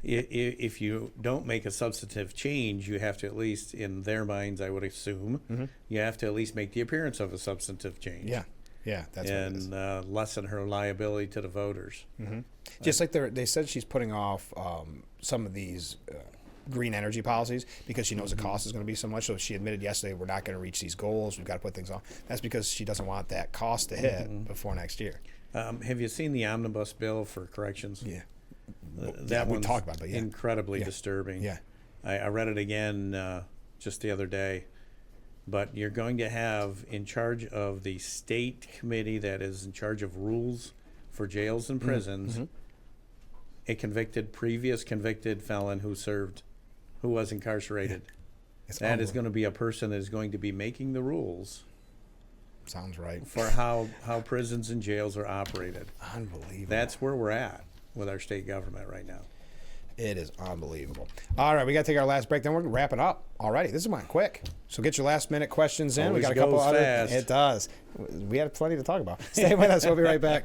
if you don't make a substantive change, you have to at least, in their minds, I would assume, you have to at least make the appearance of a substantive change. Yeah. Yeah, that's what it is. And lessen her liability to the voters. Mm-hmm. Just like they said she's putting off some of these green energy policies because she knows the cost is going to be so much. So she admitted yesterday, we're not going to reach these goals. We've got to put things on. That's because she doesn't want that cost to hit before next year. Have you seen the omnibus bill for corrections? Yeah. That we one's talked about, but incredibly disturbing. Yeah. I read it again just the other day. But you're going to have in charge of the state committee that is in charge of rules for jails and prisons a previous convicted felon who was incarcerated. Yeah. That is going to be a person that is going to be making the rules. Sounds right. For how prisons and jails are operated. Unbelievable. That's where we're at with our state government right now. It is unbelievable. All right, we got to take our last break. Then we're wrapping up already. This went quick. So get your last minute questions in. Always we got a couple other. Fast. It does. We had plenty to talk about. Stay with us. We'll be right back.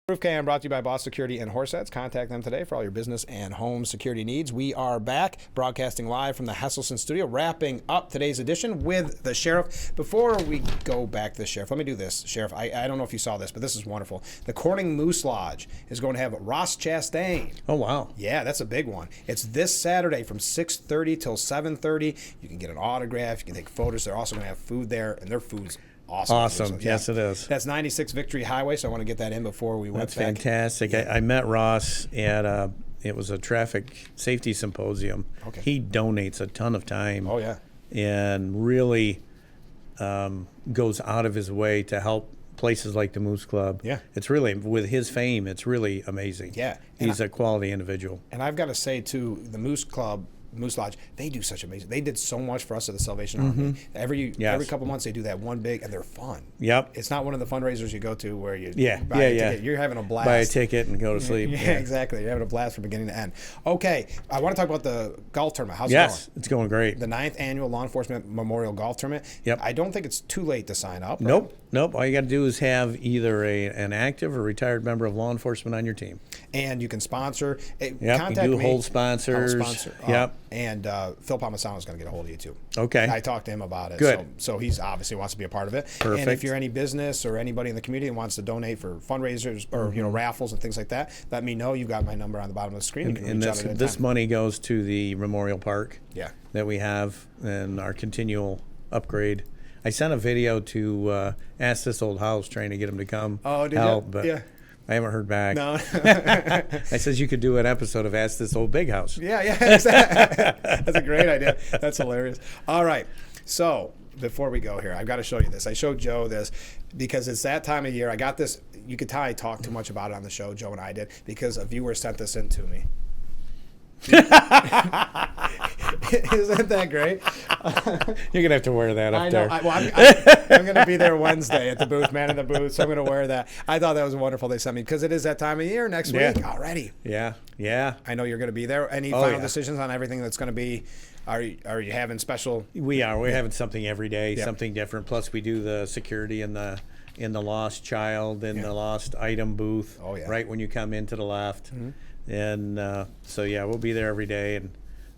Roof Cam brought to you by Boss Security and Horsets. Contact them today for all your business and home security needs. We are back broadcasting live from the Hesselson studio, wrapping up today's edition with the Sheriff. Before we go back to the Sheriff, let me do this, Sheriff. I don't know if you saw this, but this is wonderful. The Corning Moose Lodge is going to have Ross Chastain. Oh, wow. Yeah, that's a big one. It's this Saturday from 6:30 till 7:30. You can get an autograph. You can take photos. They're also going to have food there, and their food's awesome. So, yes, it is. That's 96 Victory Highway, so I want to get that in before we went back. That's fantastic. Yeah. I met Ross at it was a traffic safety symposium. Okay. He donates a ton of time. Oh, yeah. And really goes out of his way to help places like the Moose Club. Yeah. It's really, with his fame, it's really amazing. Yeah. He's a quality individual. And I've got to say, too, the Moose Club, Moose Lodge, they do such amazing. They did so much for us at the Salvation Army. Every couple months they do that one big, and they're fun. Yep. It's not one of the fundraisers you go to where you buy a ticket. You're having a blast. Buy a ticket and go to sleep. Yeah, exactly. You're having a blast from beginning to end. Okay, I want to talk about the golf tournament. How's it going? It's going great. The 9th annual Law Enforcement Memorial Golf Tournament. Yep. I don't think it's too late to sign up. Right? Nope. All you got to do is have either an active or retired member of law enforcement on your team. And you can sponsor. Contact you do me. hold sponsors. Yep. And Phil Palmisano is going to get a hold of you, too. Okay. I talked to him about it. Good. So he's obviously wants to be a part of it. Perfect. And if you're any business or anybody in the community and wants to donate for fundraisers or raffles and things like that, let me know. You've got my number on the bottom of the screen. And this money goes to the Memorial Park that we have and our continual upgrade. I sent a video to Ask This Old House trying to get him to come help, but I haven't heard back. No. I says you could do an episode of Ask This Old Big House. Yeah. That's a great idea. That's hilarious. All right. So before we go here, I've got to show you this. I showed Joe this because it's that time of year. I got this. You could tell I talked too much about it on the show, Joe and I did, because a viewer sent this in to me. Isn't that great? You're going to have to wear that up I know. there. I'm going to be there Wednesday at the booth, man in the booth, so I'm going to wear that. I thought that was wonderful they sent me because it is that time of year next week already. Yeah. I know you're going to be there. Any final decisions on everything that's going to be? Are you having special? We are. We're having something every day, something different. Plus, we do the security in the lost child and the lost item booth. Oh, yeah. Right when you come into the left, and so we'll be there every day. And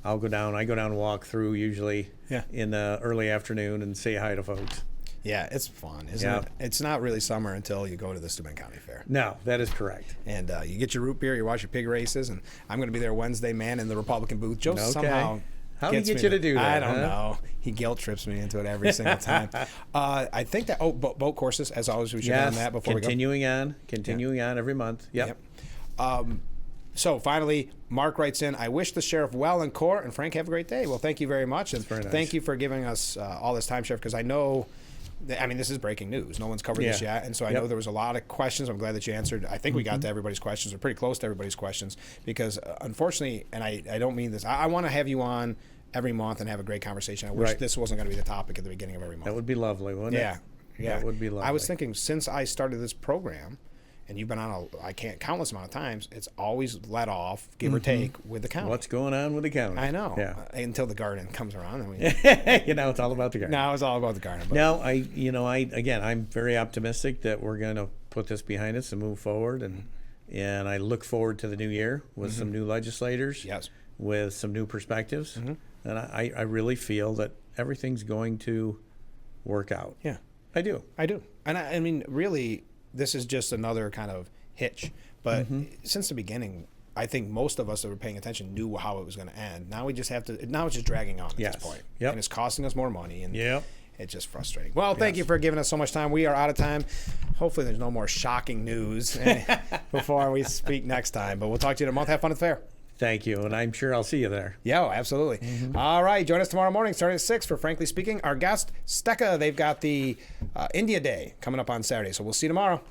I'll go down. I go down and walk through usually in the early afternoon and say hi to folks. Yeah, it's fun, isn't it? It's not really summer until you go to the Steuben County Fair. No, that is correct. And you get your root beer, you watch your pig races, and I'm going to be there Wednesday, man, in the Republican booth. Joe somehow. How did he get you to do that? I don't know. He guilt trips me into it every single time. I think that boat courses, as always, we should on that before we go. Continuing on every month. Yep. So finally, Mark writes in, I wish the sheriff well in court, and Frank, have a great day. Well, thank you very much. And very nice. Thank you for giving us all this time, Sheriff, because I know, this is breaking news. No one's covered this yet. And so I know there was a lot of questions. I'm glad that you answered. I think we got to everybody's questions, or pretty close to everybody's questions, because unfortunately, and I don't mean this, I want to have you on every month and have a great conversation. I wish this wasn't going to be the topic at the beginning of every month. That would be lovely, wouldn't it? Yeah. That would be lovely. I was thinking, since I started this program, and you've been on countless amount of times, it's always let off, give or take, with the county. What's going on with the county? I know. Yeah. Until the garden comes around. It's all about the garden. Now it's all about the garden. But. No, I'm very optimistic that we're going to put this behind us and move forward, and I look forward to the new year with some new legislators. Yes. With some new perspectives. And I really feel that everything's going to work out. Yeah. I do. And I mean, really, this is just another kind of hitch. But since the beginning, I think most of us that were paying attention knew how it was going to end. Now we just have to, now it's just dragging on at this point. And it's costing us more money. And it's just frustrating. Well, thank you for giving us so much time. We are out of time. Hopefully there's no more shocking news before we speak next time. But we'll talk to you in a month. Have fun at the fair. Thank you, and I'm sure I'll see you there. Yeah, absolutely. All right, join us tomorrow morning starting at 6 for Frankly Speaking. Our guest, Stecca, they've got the India Day coming up on Saturday, so we'll see you tomorrow.